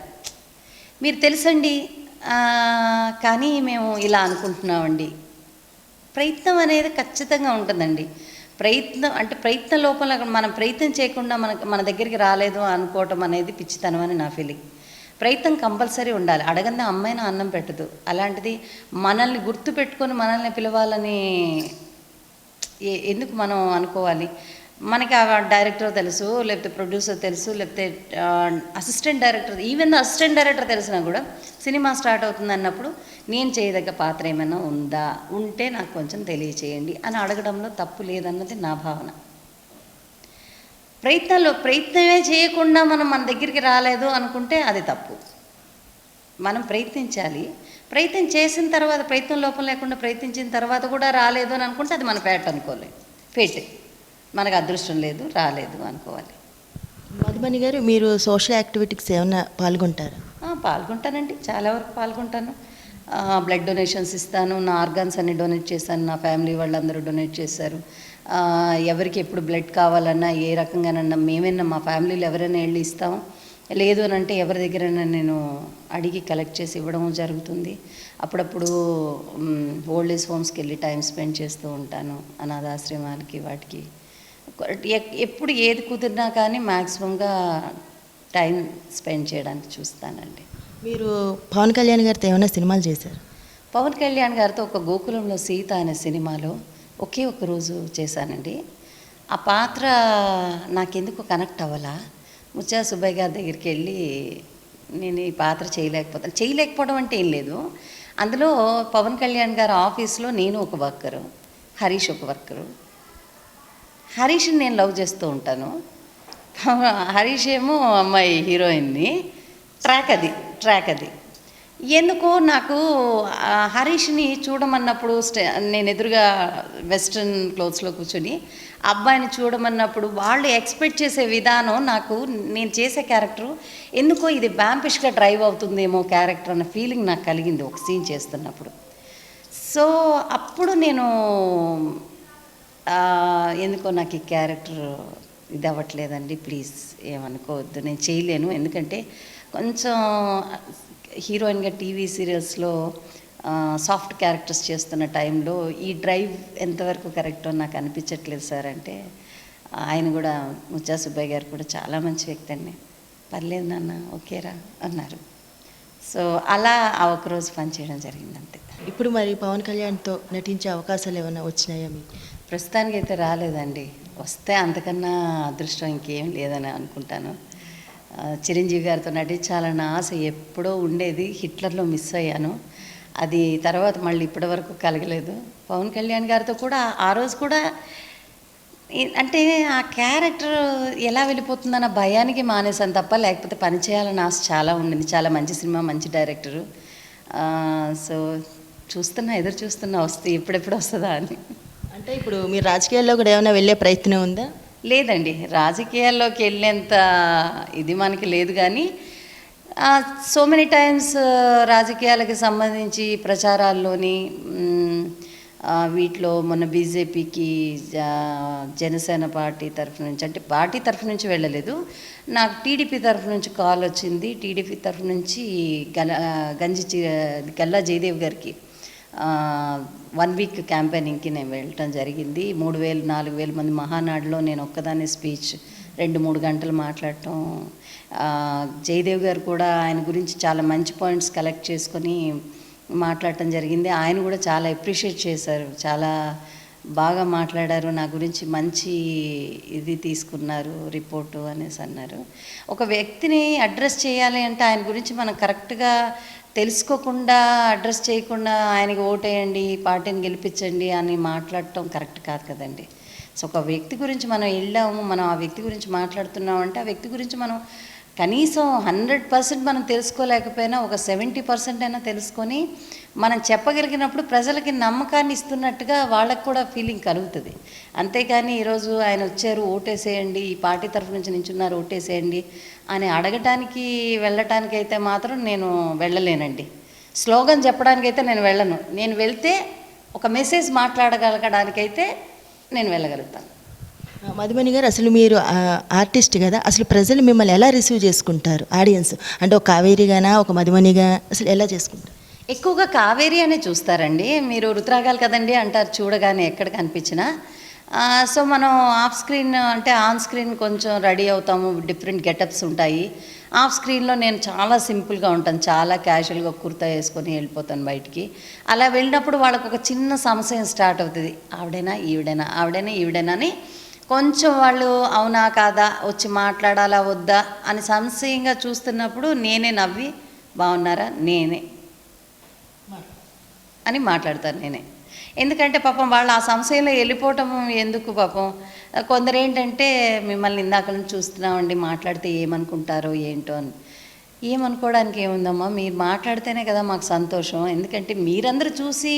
మీరు తెలుసండి కానీ మేము ఇలా అనుకుంటున్నామండి. ప్రయత్నం అనేది ఖచ్చితంగా ఉంటుందండి. ప్రయత్నం లోపల మనం ప్రయత్నం చేయకుండా మన దగ్గరికి రాలేదు అనుకోవటం అనేది పిచ్చితనం అని నా ఫీలింగ్. ప్రయత్నం కంపల్సరీ ఉండాలి. అడగందే అమ్మాయినా అన్నం పెట్టదు. అలాంటిది మనల్ని గుర్తు పెట్టుకొని మనల్ని పిలవాలని ఎందుకు మనం అనుకోవాలి? మనకి ఆ డైరెక్టర్ తెలుసు, లేకపోతే ప్రొడ్యూసర్ తెలుసు, లేకపోతే assistant director, even assistant director తెలిసినా కూడా సినిమా స్టార్ట్ అవుతుంది అన్నప్పుడు నేను చేయదగ్గ పాత్ర ఏమైనా ఉంటే నాకు కొంచెం తెలియచేయండి అని అడగడంలో తప్పు లేదన్నది నా భావన. ప్రయత్నమే చేయకుండా మన దగ్గరికి రాలేదు అనుకుంటే అది తప్పు. మనం ప్రయత్నించాలి. ప్రయత్నం చేసిన తర్వాత, ప్రయత్నం లోపం లేకుండా ప్రయత్నించిన తర్వాత కూడా రాలేదు అని అనుకుంటే అది మన పేట అనుకోలేదు, పేటే, మనకు అదృష్టం లేదు, రాలేదు అనుకోవాలి. మధుబని గారు, మీరు సోషల్ యాక్టివిటీస్ ఏమైనా పాల్గొంటారా? పాల్గొంటానండి, చాలా వరకు పాల్గొంటాను. బ్లడ్ డొనేషన్స్ ఇస్తాను, నా ఆర్గాన్స్ అన్ని డొనేట్ చేశాను, నా ఫ్యామిలీ వాళ్ళందరూ డొనేట్ చేశారు. ఎవరికి ఎప్పుడు బ్లడ్ కావాలన్నా ఏ రకంగానన్నా మేమైనా మా ఫ్యామిలీలో ఎవరైనా వెళ్ళి ఇస్తాము, లేదు అని అంటే ఎవరి దగ్గరైనా నేను అడిగి కలెక్ట్ చేసి ఇవ్వడం జరుగుతుంది. అప్పుడప్పుడు ఓల్డ్ ఏజ్ హోమ్స్కి వెళ్ళి టైం స్పెండ్ చేస్తూ ఉంటాను, అనాథాశ్రమాలకి వాటికి. ఎప్పుడు ఏది కుదిరినా కానీ మ్యాక్సిమంగా టైం స్పెండ్ చేయడానికి చూస్తానండి. మీరు పవన్ కళ్యాణ్ గారితో ఏమైనా సినిమాలు చేశారు? పవన్ కళ్యాణ్ గారితో ఒక గోకులంలో సీత అనే సినిమాలో ఒకే ఒక రోజు చేశానండి. ఆ పాత్ర నాకెందుకు కనెక్ట్ అవ్వాలా, ముచ్చా సుబ్బయ్య గారి దగ్గరికి వెళ్ళి నేను ఈ పాత్ర చేయలేకపోవడం అంటే ఏం లేదు. అందులో పవన్ కళ్యాణ్ గారి ఆఫీస్లో నేను ఒక వర్కరు, హరీష్ ఒక వర్కరు. హరీష్ని నేను లవ్ చేస్తూ ఉంటాను, హరీష్ ఏమో అమ్మాయి హీరోయిన్ని. ట్రాక్ అది ఎందుకో నాకు హరీష్ని చూడమన్నప్పుడు నేను ఎదురుగా వెస్ట్రన్ క్లోత్స్లో కూర్చొని అబ్బాయిని చూడమన్నప్పుడు వాళ్ళు ఎక్స్పెక్ట్ చేసే విధానం నాకు, నేను చేసే క్యారెక్టరు ఎందుకో ఇది వ్యాంపిష్గా డ్రైవ్ అవుతుందేమో క్యారెక్టర్ అన్న ఫీలింగ్ నాకు కలిగింది ఒక సీన్ చేస్తున్నప్పుడు. సో అప్పుడు నేను ఎందుకో నాకు ఈ క్యారెక్టర్ ఇది అవ్వట్లేదండి, ప్లీజ్ ఏమనుకోవద్దు, నేను చేయలేను. ఎందుకంటే కొంచెం హీరోయిన్గా టీవీ సీరియల్స్లో సాఫ్ట్ క్యారెక్టర్స్ చేస్తున్న టైంలో ఈ డ్రైవ్ ఎంతవరకు కరెక్టో నాకు అనిపించట్లేదు సార్ అంటే, ఆయన కూడా ముచ్చా సుబ్బయ్య గారు కూడా చాలా మంచి వ్యక్తి అండి, పర్లేదు నాన్న ఓకేరా అన్నారు. సో అలా ఆ ఒకరోజు పనిచేయడం జరిగింది అంతే. ఇప్పుడు మరి పవన్ కళ్యాణ్తో నటించే అవకాశాలు ఏమైనా వచ్చినాయా మీకు? ప్రస్తుతానికి అయితే రాలేదండి, వస్తే అంతకన్నా అదృష్టం ఇంకేం లేదని అనుకుంటాను. చిరంజీవి గారితో నటించాలన్న ఆశ ఎప్పుడో ఉండేది, హిట్లర్లో మిస్ అయ్యాను, అది తర్వాత మళ్ళీ ఇప్పటి వరకు కలగలేదు. పవన్ కళ్యాణ్ గారితో కూడా ఆ రోజు కూడా అంటే ఆ క్యారెక్టర్ ఎలా వెళ్ళిపోతుందన్న భయానికి మానేసాను తప్ప, లేకపోతే పని చేయాలని ఆశ చాలా ఉండింది. చాలా మంచి సినిమా, మంచి డైరెక్టరు. సో ఎదురు చూస్తున్నా వస్తే ఎప్పుడెప్పుడు వస్తుందా అని. అంటే ఇప్పుడు మీరు రాజకీయాల్లో కూడా ఏమైనా వెళ్ళే ప్రయత్నం ఉందా? లేదండి, రాజకీయాల్లోకి వెళ్ళేంత ఇది మనకి లేదు. కానీ సో మెనీ టైమ్స్ రాజకీయాలకు సంబంధించి ప్రచారాల్లోని వీటిలో మొన్న బీజేపీకి జనసేన పార్టీ తరఫు నుంచి, అంటే పార్టీ తరఫు నుంచి వెళ్ళలేదు, నాకు టీడీపీ తరఫు నుంచి కాల్ వచ్చింది. టీడీపీ తరఫు నుంచి గల్లా జయదేవ్ గారికి 1 వీక్ క్యాంపెయినింగ్కి నేను వెళ్ళటం జరిగింది. 3,000-4,000 మంది మహానాడులో నేను ఒక్కదాన్ని స్పీచ్ 2-3 గంటలు మాట్లాడటం. జయదేవ్ గారు కూడా ఆయన గురించి చాలా మంచి పాయింట్స్ కలెక్ట్ చేసుకొని మాట్లాడటం జరిగింది. ఆయన కూడా చాలా అప్రిషియేట్ చేశారు. చాలా బాగా మాట్లాడారు, నా గురించి మంచి ఇది తీసుకున్నారు రిపోర్టు అనేసి అన్నారు. ఒక వ్యక్తిని అడ్రస్ చేయాలి అంటే ఆయన గురించి మనం కరెక్ట్గా తెలుసుకోకుండా అడ్రస్ చేయకుండా ఆయనకి ఓటేయండి, పార్టీని గెలిపించండి అని మాట్లాడటం కరెక్ట్ కాదు కదండి. సో ఒక వ్యక్తి గురించి మనం వెళ్ళాము, మనం ఆ వ్యక్తి గురించి మాట్లాడుతున్నాం అంటే ఆ వ్యక్తి గురించి మనం కనీసం 100% మనం తెలుసుకోలేకపోయినా ఒక 70% అయినా తెలుసుకొని మనం చెప్పగలిగినప్పుడు ప్రజలకి నమ్మకాన్ని ఇస్తున్నట్టుగా వాళ్ళకు కూడా ఫీలింగ్ కలుగుతుంది. అంతేకాని ఈరోజు ఆయన వచ్చారు ఓటేసేయండి, ఈ పార్టీ తరఫు నుంచి నించున్నారు ఓటేసేయండి అని అడగటానికి వెళ్ళటానికి అయితే మాత్రం నేను వెళ్ళలేనండి. స్లోగన్ చెప్పడానికైతే నేను వెళ్ళను. నేను వెళ్తే ఒక మెసేజ్ మాట్లాడగలగడానికైతే నేను వెళ్ళగలుగుతాను. మధుమణి గారు, అసలు మీరు ఆర్టిస్ట్ కదా, అసలు ప్రజలు మిమ్మల్ని ఎలా రిసీవ్ చేసుకుంటారు? ఆడియన్స్ అంటే ఒక కావేరిగానా, ఒక మధుమణిగా, అసలు ఎలా చేసుకుంటారు? ఎక్కువగా కావేరి అనే చూస్తారండి. మీరు రుతురాగాలు కదండి అంటారు చూడగానే ఎక్కడ కనిపించినా. సో మనం ఆఫ్ స్క్రీన్ అంటే ఆన్ స్క్రీన్ కొంచెం రెడీ అవుతాము, డిఫరెంట్ గెటప్స్ ఉంటాయి. ఆఫ్ స్క్రీన్లో నేను చాలా సింపుల్గా ఉంటాను, చాలా క్యాజువల్గా కుర్తా వేసుకొని వెళ్ళిపోతాను బయటికి. అలా వెళ్ళినప్పుడు వాళ్ళకు ఒక చిన్న సంశయం స్టార్ట్ అవుతుంది, ఆవిడైనా ఈవిడైనా, ఆవిడైనా ఈవిడైనా అని. కొంచెం వాళ్ళు అవునా కాదా, వచ్చి మాట్లాడాలా వద్దా అని సంశయంగా చూస్తున్నప్పుడు నేనే నవ్వి బాగున్నారా నేనే అని మాట్లాడతాను నేనే. ఎందుకంటే పాపం వాళ్ళు ఆ సంశయంలో వెళ్ళిపోవటం ఎందుకు పాపం. కొందరు ఏంటంటే మిమ్మల్ని ఇందాక నుంచి చూస్తున్నామండి, మాట్లాడితే ఏమనుకుంటారో ఏంటో అని. ఏమనుకోవడానికి ఏముందమ్మా, మీరు మాట్లాడితేనే కదా మాకు సంతోషం. ఎందుకంటే మీరందరూ చూసి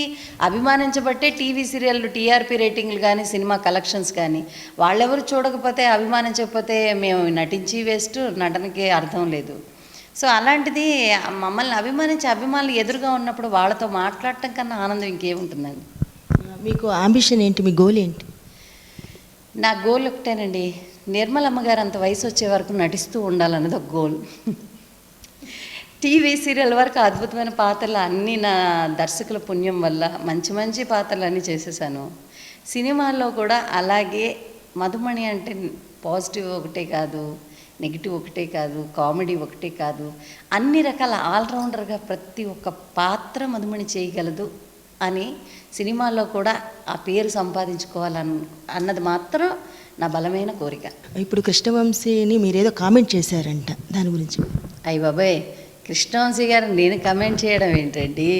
అభిమానించబట్టే టీవీ సీరియళ్ళు టీఆర్పీ రేటింగ్లు కానీ సినిమా కలెక్షన్స్ కానీ. వాళ్ళెవరు చూడకపోతే అభిమానించకపోతే మేము నటించి వేస్ట్, నటనకి అర్థం లేదు. సో అలాంటిది మమ్మల్ని అభిమానించే అభిమానులు ఎదురుగా ఉన్నప్పుడు వాళ్ళతో మాట్లాడటం కన్నా ఆనందం ఇంకేముంటుందండి. మీకు అంబిషన్ ఏంటి, మీ గోల్ ఏంటి? నా గోల్ ఒకటేనండి, నిర్మలమ్మ గారు అంత వయసు వచ్చే వరకు నటిస్తూ ఉండాలన్నది ఒక గోల్. టీవీ సీరియల్ వరకు అద్భుతమైన పాత్రలు అన్నీ నా దర్శకుల పుణ్యం వల్ల మంచి మంచి పాత్రలు అన్నీ చేసేసాను. సినిమాల్లో కూడా అలాగే మధుమణి అంటే పాజిటివ్ ఒకటే కాదు, నెగిటివ్ ఒకటే కాదు, కామెడీ ఒకటే కాదు, అన్ని రకాల ఆల్రౌండర్గా ప్రతి ఒక్క పాత్ర మధుమణి చేయగలదు అని సినిమాల్లో కూడా ఆ పేరు అన్నది మాత్రం నా బలమైన కోరిక. ఇప్పుడు కృష్ణవంశీని మీరేదో కామెంట్ చేశారంట, దాని గురించి? అయ్య బాబాయ్, కృష్ణవంశీ గారు నేను కమెంట్ చేయడం ఏంటండి,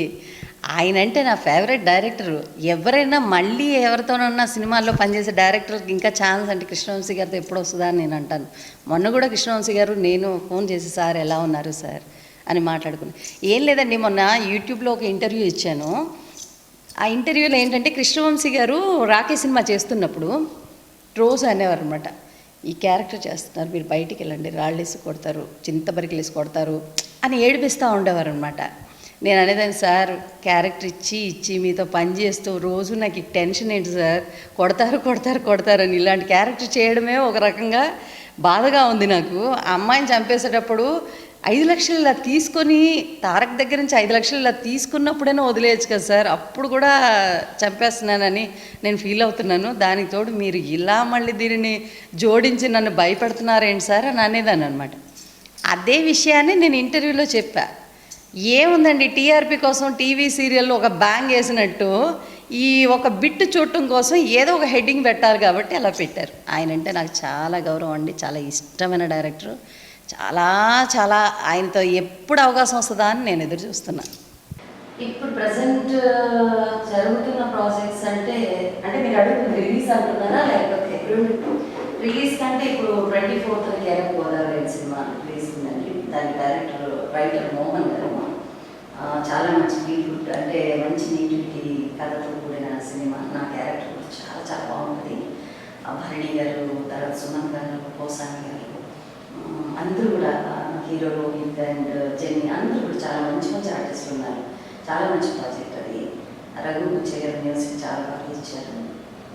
ఆయన అంటే నా ఫేవరెట్ డైరెక్టరు. ఎవరైనా మళ్ళీ ఎవరితోనన్నా సినిమాల్లో పనిచేసే డైరెక్టర్కి ఇంకా ఛాన్స్ అంటే కృష్ణవంశీ గారితో ఎప్పుడు వస్తుందా అని నేను అంటాను. మొన్న కూడా కృష్ణవంశీ గారు నేను ఫోన్ చేసి సార్ ఎలా ఉన్నారు సార్ అని మాట్లాడుకున్నాను. ఏం లేదండి, మొన్న యూట్యూబ్లో ఒక ఇంటర్వ్యూ ఇచ్చాను. ఆ ఇంటర్వ్యూలో ఏంటంటే కృష్ణవంశీ గారు రాకే సినిమా చేస్తున్నప్పుడు రోజు అనేవారు అనమాట, ఈ క్యారెక్టర్ చేస్తున్నారు మీరు బయటికి వెళ్ళండి, రాళ్ళేసి కొడతారు, చింతబరికలేసి కొడతారు అని ఏడిపిస్తూ ఉండేవారు అనమాట. నేను అనేదాన్ని, సార్ క్యారెక్టర్ ఇచ్చి మీతో పని చేస్తూ రోజు నాకు టెన్షన్ ఏంటి సార్, కొడతారు అని. ఇలాంటి క్యారెక్టర్ చేయడమే ఒక రకంగా బాధగా ఉంది నాకు. ఆ అమ్మాయిని చంపేసేటప్పుడు 5 లక్షలు ఇలా తీసుకొని తారక్ దగ్గర నుంచి 5 లక్షలు ఇలా తీసుకున్నప్పుడైనా వదిలేయచ్చు కదా సార్, అప్పుడు కూడా చంపేస్తున్నానని నేను ఫీల్ అవుతున్నాను. దానికి తోడు మీరు ఇలా మళ్ళీ దీనిని జోడించి నన్ను భయపెడుతున్నారేంటి సార్ అని అనేదాన్ని అనమాట. అదే విషయాన్ని నేను ఇంటర్వ్యూలో చెప్పా. ఏముందండి, టీఆర్పీ కోసం టీవీ సీరియల్లో ఒక బ్యాంగ్ వేసినట్టు ఈ ఒక బిట్టు చూడటం కోసం ఏదో ఒక హెడ్డింగ్ పెట్టారు కాబట్టి అలా పెట్టారు. ఆయన అంటే నాకు చాలా గౌరవం అండి, చాలా ఇష్టమైన డైరెక్టరు. చాలా చాలా ఆయనతో ఎప్పుడు అవకాశం వస్తుందా అని నేను ఎదురు చూస్తున్నాను. ఇప్పుడు ప్రజెంట్ జరుగుతున్న ప్రాజెక్ట్స్ అంటే మీరు అడుగుతుంది రిలీజ్ అంటున్నారా లేకపోతే రిలీజ్ కంటే ఇప్పుడు 24th Kerala Godavari cinema release ఉందండి. దాని డైరెక్టర్ రైటర్ మోహన్ గారు. చాలా మంచి ఫీల్ గుడ్ అంటే మంచి నీటికి కథతో కూడిన సినిమా. నా క్యారెక్టర్ కూడా చాలా చాలా బాగుంటుంది. భరణి గారు, తర్వాత సుమన్ గారు, పోసాని గారు, అందరూ కూడా హీరో రోహిత్ అండ్ జెన్నీ అందరూ కూడా చాలా మంచి మంచి ఆర్టిస్టులు ఉన్నారు. చాలా మంచి ప్రాజెక్ట్ అది. రఘు బుచ్చయ్య గారు మ్యూజిక్ చాలా బాగా ఇచ్చారు.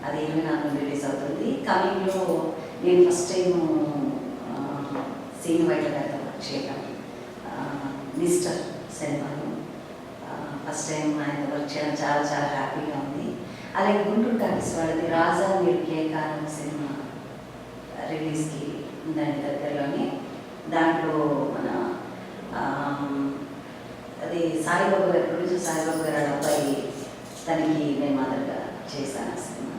అది 24 రిలీజ్ అవుతుంది. కమింగ్లో నేను ఫస్ట్ టైం సీన్ వైట్ గారితో వర్క్ చేయడం, మిస్టర్ సినిమాలో ఫస్ట్ టైం ఆయన వర్క్ చేయడం చాలా చాలా హ్యాపీగా ఉంది. అలాగే గుంటూరు టాకీస్ వాళ్ళది రాజా మీరు కేకారం సినిమా రిలీజ్కి దాని దగ్గరలోనే. దాంట్లో మన అది సాయిబాబు గారు, ప్రొడ్యూసర్ సాయిబాబు గారు వాళ్ళ అబ్బాయి, తనకి నేను మదర్గా చేశాను ఆ సినిమా.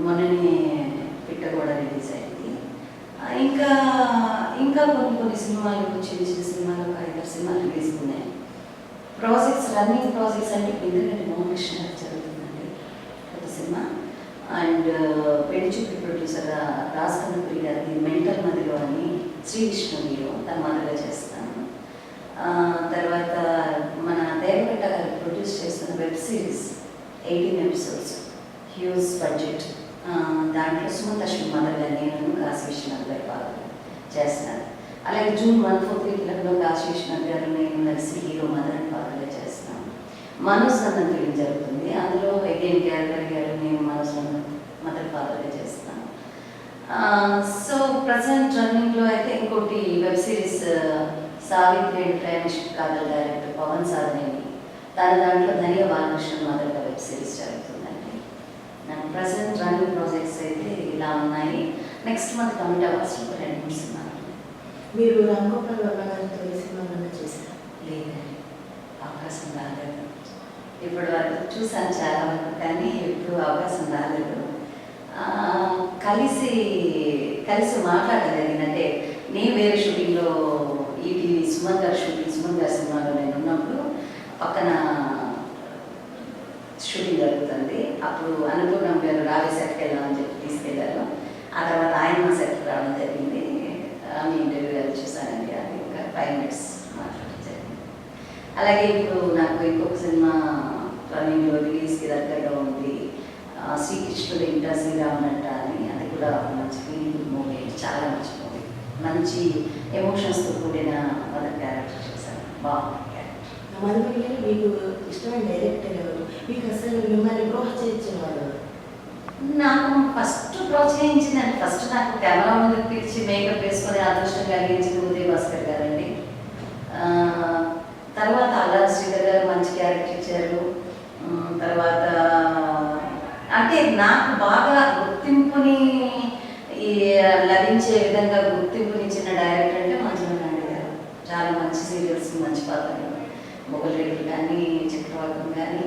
మొన్ననే పిట్ట కూడా రిలీజ్ అయింది. ఇంకా ఇంకా కొన్ని సినిమాలు, చిన్న చిన్న సినిమాలు, ఒక 5-6 సినిమాలు రిలీజ్ ఉన్నాయి. ప్రాజెక్ట్స్, రన్నింగ్ ప్రాజెక్ట్స్ అంటే ఇప్పుడు ఎందుకంటే మోహకృష్ణ గారు జరుగుతుందండి కొత్త సినిమా. అండ్ పెళ్లి చూపి ప్రొడ్యూసర్ రాజకన్నపురి గారికి మెంటల్ మదిలో అని శ్రీ విష్ణు హీరో, తన మదర్గా చేస్తాను. తర్వాత మన దేవగట్ట గారు ప్రొడ్యూస్ చేస్తున్న web series 18 episodes, huge budget. దాంట్లో సుమంత్ అశ్విన్ మదర్గా నేను, కాశీ విశ్వనాథ్ గారి పాత్ర చేస్తున్నాను. అలాగే June 1, 4 కాశీ విశ్వనాథ్ గారు, నేను కలిసి హీరో మదర్ అని పాత్రగా చేస్తున్నాను. మనోజ్ నందన్ ఫిలిం జరుగుతుంది, అందులో అగైన్ గ్యాలరీ గారు, నేను మనోజ్ నందన్ మదర్ పాత్రగా చేస్తున్నాను. సో ప్రజెంట్ రన్నింగ్లో అయితే ఇంకోటి web series Savitri and Premish Kaadhal director Pavan Sadhaneni, దాంట్లో ధనియా బాలకృష్ణ మదర్గా వెబ్ సిరీస్ జరుగుతుందండి. నాకు ప్రజెంట్ రన్నింగ్ ప్రాజెక్ట్స్ అయితే ఇలా ఉన్నాయి. నెక్స్ట్ మంత్ కమిట్ అవ్వాల్సిన 2-3 సినిమాలు. మీరు రాంగోపాల్ వర్మ గారితో ఏ సినిమాలన్నా చేశారు? లేదండి, అవకాశం రాలేదు. ఇప్పుడు వరకు చూసాను చాలా వరకు, కానీ ఎప్పుడు అవకాశం రాలేదు. కలిసి మాట్లాడగలిగినంటే, నేను వేరే షూటింగ్లో ఈటీవీ సుమన్ గారి సినిమాలో నేను ఉన్నప్పుడు పక్కన షూటింగ్ జరుగుతుంది. అప్పుడు అనుపూర్ణం గారు రావే సెట్కి వెళ్దామని చెప్పి తీసుకెళ్ళారు. ఆ తర్వాత ఆయన మా సెట్కి రావడం జరిగింది. మీ ఇంటర్వ్యూ గారు చూసానండి, అది ఒక 5 minutes మాట్లాడడం జరిగింది. అలాగే ఇప్పుడు నాకు ఇంకొక సినిమా రన్నింగ్లో రిలీజ్కి దగ్గరగా ఉంది, శ్రీకృష్ణుడు ఇంట శ్రీరామునంట అని. అది కూడా మంచి ఫీలింగ్ మూవీ, చాలా మంచి మూవీ, మంచి ఎమోషన్స్తో కూడిన మదర్ క్యారెక్టర్ చేశాను, బాగుంది క్యారెక్టర్. మధుమణి మీకు ఇష్టమైన డైరెక్టర్ ఎవరు? మీకు అసలు మిమ్మల్ని ప్రోత్సహించిన వాళ్ళు? నాకు ఫస్ట్ నాకు కెమెరా ముందు పిలిచి మేకప్ వేసుకొని అదృష్టం కలిగించింది ఉదయ్ భాస్కర్ గారండి. తర్వాత అల్లారి శ్రీధర్ గారు మంచి క్యారెక్టర్ ఇచ్చారు. తర్వాత అంటే నాకు బాగా గుర్తింపుని లభించే విధంగా గుర్తింపునిచ్చిన డైరెక్టర్ అంటే మంజునాథ్ గారు. చాలా మంచి సీరియల్స్, మంచి పాత్రలు, మొగల్ రేకులు కానీ, చక్రవర్తం కానీ,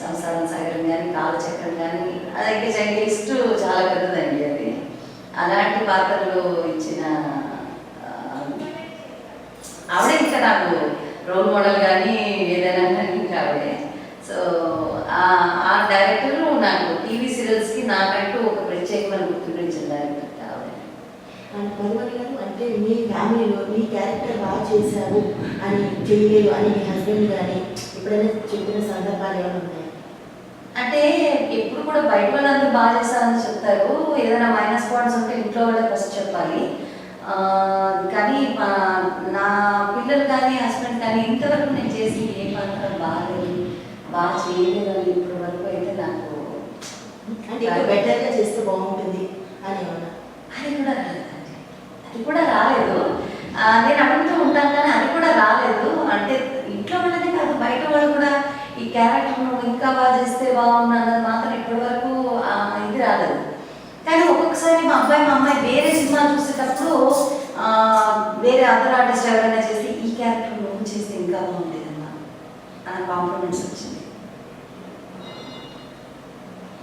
సంసారం సాగరం కానీ, కాలచక్రం కానీ, అదైతే లిస్ట్ చాలా పెద్దదండి. అది అలాంటి పాత్రలు ఇచ్చిన ఆవిడే ఇంకా నాకు రోల్ మోడల్ కానీ ఏదైనా కానీ ఇంకా ఆవిడే. సో ఆ డైరెక్టర్ నాకు టీవీ సీరియల్స్కి నాకంటూ ఒక ప్రత్యేకమైన గుర్తించిన డైరెక్టర్ ఆవిడే. మధుమణి గారు, అంటే మీ ఫ్యామిలీలో మీ క్యారెక్టర్ బాగా చేశారు అని, చేయలేదు అని మీ హస్బెండ్ కానీ ఎప్పుడైనా చెప్పిన సందర్భాలు ఏమైనా ఉన్నాయా? అంటే ఎప్పుడు కూడా బయట వాళ్ళందరూ బాగా చేస్తారని చెప్తారు. ఏదైనా మైనస్ పాయింట్స్ ఉంటే ఇంట్లో వాళ్ళకి ఫస్ట్ చెప్పాలి. కానీ నా పిల్లలు కానీ, హస్బెండ్ కానీ ఇంతవరకు నేను చేసి ఏ పాత్ర బాగా చేయలేదు అని ఇప్పటి వరకు అయితే నాకు అంటే బెటర్గా చేస్తే బాగుంటుంది అని ఏమన్నా? అది కూడా రాలేదు. నేను అడుగుతూ ఉంటాను కానీ అది కూడా రాలేదు. అంటే ఇంట్లో వాళ్ళనే కాదు, బయట వాళ్ళు కూడా ఈ క్యారెక్టర్ నువ్వు ఇంకా బాగా చేస్తే బాగున్నా అన్నది మాత్రం ఇప్పటి వరకు ఇది రాలేదు. కానీ ఒక్కొక్కసారి మా అమ్మాయి వేరే సినిమా చూసేటప్పుడు వేరే అదర్ ఆర్టిస్ట్ ఎవరైనా చేస్తే ఈ క్యారెక్టర్ నువ్వు చేస్తే ఇంకా బాగుండేదమ్మా అన్న కాంప్లిమెంట్స్ వచ్చింది.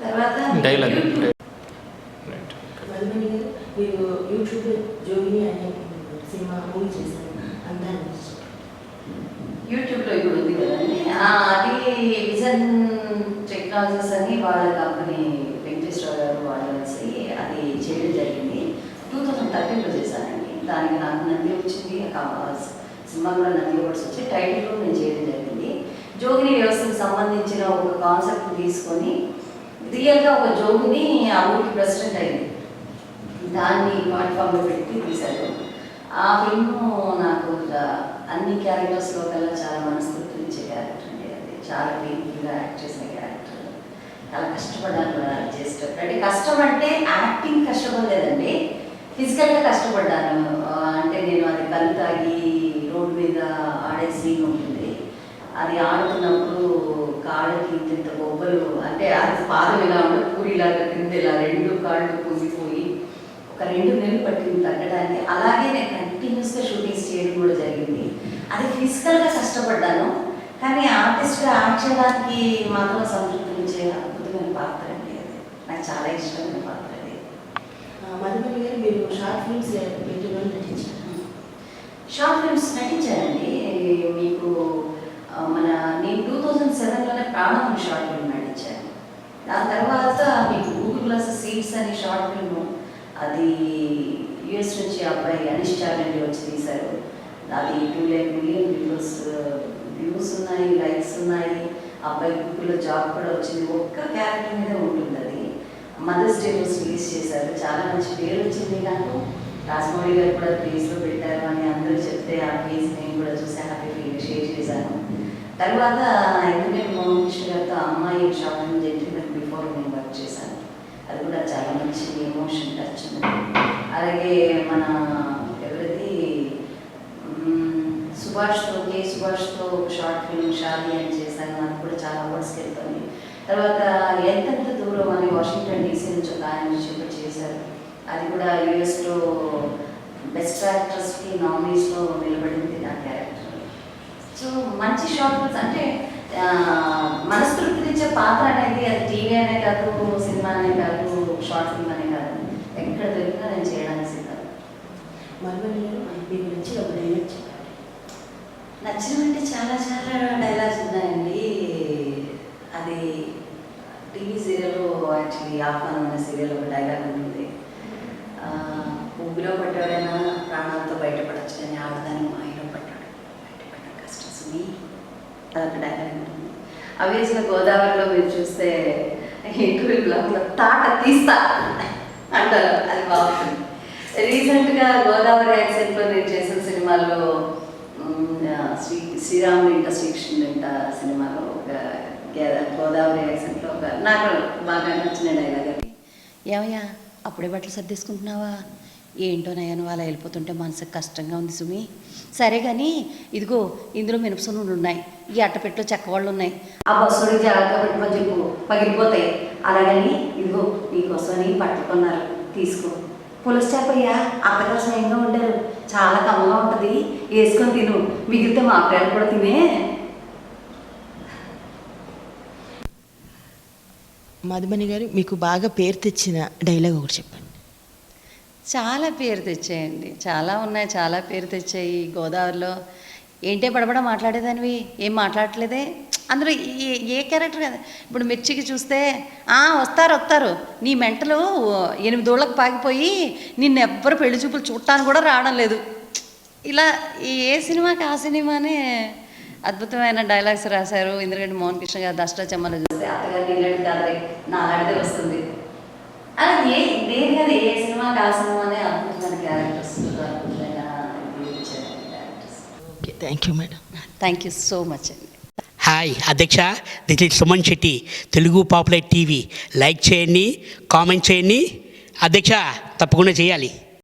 తర్వాత మధుమణి గారు, మీరు యూట్యూబ్లో జోగిని అనే సినిమా మూవీ చేశారు, అంతా యూట్యూబ్లో ఇప్పుడు ఉంది కదండి. అది విజన్ టెక్నాలజీస్ అని వాళ్ళ కంపెనీ వెంకటేశ్వర గారు వాళ్ళు కలిసి అది చేయడం జరిగింది. 2013లో చేశానండి. దానికి నాకు నంది వచ్చింది, సినిమా కూడా నంది అవార్డ్స్ వచ్చి టైటిల్ నేను చేయడం జరిగింది. జోగిని వ్యవస్థకు సంబంధించిన ఒక కాన్సెప్ట్ తీసుకొని రియల్గా ఒక జోగిని ఆ ఊరికి ప్రెసిడెంట్ అయింది, దాన్ని ప్లాట్ఫామ్లో పెట్టి తీశారు. ఆ ఫిల్మ్ నాకు అన్ని క్యారెక్టర్స్లో కల్లా చాలా మనస్తృప్తి ఇచ్చే క్యారెక్టర్ అండి. అది చాలా పెయిన్ఫుల్గా యాక్ట్ చేసిన క్యారెక్టర్, చాలా కష్టపడ్డాను చేసేటప్పుడు. అంటే కష్టం అంటే యాక్టింగ్ కష్టపడలేదండి, ఫిజికల్గా కష్టపడ్డాను. అంటే నేను అది కళ్ళు తాగి రోడ్డు మీద ఆడే సీన్ ఉంటుంది, అది ఆడుతున్నప్పుడు కాళ్ళకి ఇంత బొబ్బలు, అంటే అది పాదం ఇలా ఉంటే పూరిలాగా కింద ఇలా 2 కాళ్ళు పొంగిపోయి ఒక 2 నెలలు పట్టింది తగ్గడానికి. అలాగే నేను కంటిన్యూస్గా షూటింగ్స్ చేయడం కూడా జరిగింది. అది ఫిజికల్గా కష్టపడ్డాను, కానీ ఆర్టిస్ట్గా యాక్ట్ చేయడానికి మాత్రం సంతృప్తించే అద్భుతమైన పాత్ర అండి అది. నాకు చాలా ఇష్టమైన పాత్ర అది. మధుమణి గారు మీరు షార్ట్ ఫిల్మ్స్ వీటిలో నటించారు. షార్ట్ ఫిల్మ్స్ నటించానండి. మీకు నేను 2007లోనే ప్రాణం షార్ట్ ఫిల్మ్ నటించాను. దాని తర్వాత మీకు గూగుల్ గ్లాస్ సీడ్స్ అనే షార్ట్ ఫిల్మ్, అది యుఎస్ నుంచి అబ్బాయి అనిష్ చారెడ్డి వచ్చి తీశారు. అది 2 మిలియన్ వ్యూస్ ఉన్నాయి, లైక్స్ ఉన్నాయి. అబ్బాయి గూగుల్లో జాబ్ కూడా వచ్చింది. ఒక్క క్యారెక్టర్ మీద ఉంటుంది అది. మదర్స్ డే రోజు రిలీజ్ చేశారు. చాలా మంచి పేరు వచ్చింది నాకు. రాజమౌళి గారు కూడా పేజ్లో పెట్టారు అని అందరూ చెప్తే ఆ పేజ్ నేను కూడా చూసి హ్యాపీ ఫీల్ షేర్ చేశాను. తర్వాత ఎందుకంటే మోహన్ కృష్ణ గారితో అమ్మాయి షార్ట్ ఫిల్మ్ జెంటిల్మెన్ బిఫోర్ నేను వర్క్ చేశాను. అది కూడా చాలా మంచి ఎమోషన్ టచ్ ఉంది. అలాగే మన ఎవరిది సుభాష్తో ఒక షార్ట్ ఫిల్మ్ షాదీ అని చేశాను. అది కూడా చాలా అవార్డ్స్కి వెళ్తుంది. తర్వాత ఎంతెంత దూరం అని వాషింగ్టన్ డీసీ నుంచి ఒక ఆయన చేశారు. అది కూడా యూఎస్లో బెస్ట్ యాక్ట్రెస్కి నామినీస్లో నిలబడింది నా క్యారెక్టర్. సో మంచి షార్ట్ ఫిల్మ్స్ అంటే మనస్తృప్తినిచ్చే పాత్ర అనేది అది టీవీ అనే కాదు, సినిమా అనే కాదు, షార్ట్ ఫిల్మ్ అనే కాదు, ఎక్కడ దొరికినా నేను చేయడానికి సిద్ధం. మధుమణి గారు మీ గురించి ఒక డైలాగ్ చెప్పండి. నచ్చినవంటే చాలా డైలాగ్స్ ఉన్నాయండి. అది టీవీ సీరియల్ యాక్చువల్లీ ఆహ్వానం అనే సీరియల్ ఒక డైలాగ్ ఉంటుంది. ఊపిలో పడ్డాడైనా ప్రాణాలతో బయటపడచ్చు, కానీ ఆడదాన్ని మాయలో పడ్డాడు బయటపడ్డ కష్టం సుమి, అదొక డైలాగ్ ఉంటుంది. అవేజ్గా గోదావరిలో మీరు చూస్తే ఇంటర్వ్యూ బ్లాక్లో తాట తీస్తా అంటారు, అది బాగుంటుంది. రీసెంట్గా గోదావరి యాక్సెంట్లో నేను చేసిన సినిమాల్లో శ్రీరాముడు ఇంట శ్రీకృష్ణుడు ఇంట సినిమాలో ఒక గోదావరి యాక్సెంట్లో ఒక నాకు బాగా నచ్చిన డైలాగ్ అది. ఏమయ్యా అప్పుడే బట్టలు సర్దేసుకుంటున్నావా? ఏంటోనయ్యా నువ్వు అలా వెళ్ళిపోతుంటే మనసుకు కష్టంగా ఉంది సుమి. సరే కానీ ఇదిగో ఇందులో మినపసునులు ఉన్నాయి, ఈ అట్టపెట్లో చెక్కవాళ్ళు ఉన్నాయి, ఆ బస్సుడికి జాగ్రత్తగా పెట్టుకొని చెప్పు పగిలిపోతాయి. అలాగని ఇదిగో నీకోసమని పట్టుకున్నారు తీసుకో. పులుసు చేపయ్యా అత్తగా స్వయంగా వండారు, చాలా కమ్మగా ఉంటుంది, వేసుకొని తిను, మిగిలితే మా అబ్బాయిలు కూడా తినే. మధుమణి గారు మీకు బాగా పేరు తెచ్చిన డైలాగ్ ఒకటి చెప్పండి. చాలా పేరు తెచ్చాయండి, చాలా ఉన్నాయి, చాలా పేరు తెచ్చాయి. గోదావరిలో ఏంటే బడబడ మాట్లాడేదానివి, ఏం మాట్లాడట్లేదే, అందులో ఏ క్యారెక్టర్ కదా. ఇప్పుడు మిర్చికి చూస్తే వస్తారు నీ మెంటలు 8 ఏళ్ళకు పాకిపోయి నిన్నెవ్వరు పెళ్లి చూపులు చూడటానికి కూడా రావడం లేదు. ఇలా ఏ సినిమాకి ఆ సినిమానే అద్భుతమైన డైలాగ్స్ రాశారు. ఎందుకంటే మోహన్ కృష్ణ గారు దష్టాచమ్మలో చూస్తే అత్తగారు నీళ్ళని కాదే నాలాడితే వస్తుంది. అలా దేని కదా ఏ సినిమాకి ఆ సినిమానే అద్భుతమైన క్యారెక్టర్స్, అద్భుతమైన characters. Okay, thank you madam. Thank you so much అండి. హాయ్ అధ్యక్ష, this is Suman Shetty, Telugu popular TV. Like చేయండి, కామెంట్ చేయండి అధ్యక్ష, తప్పకుండా చేయాలి.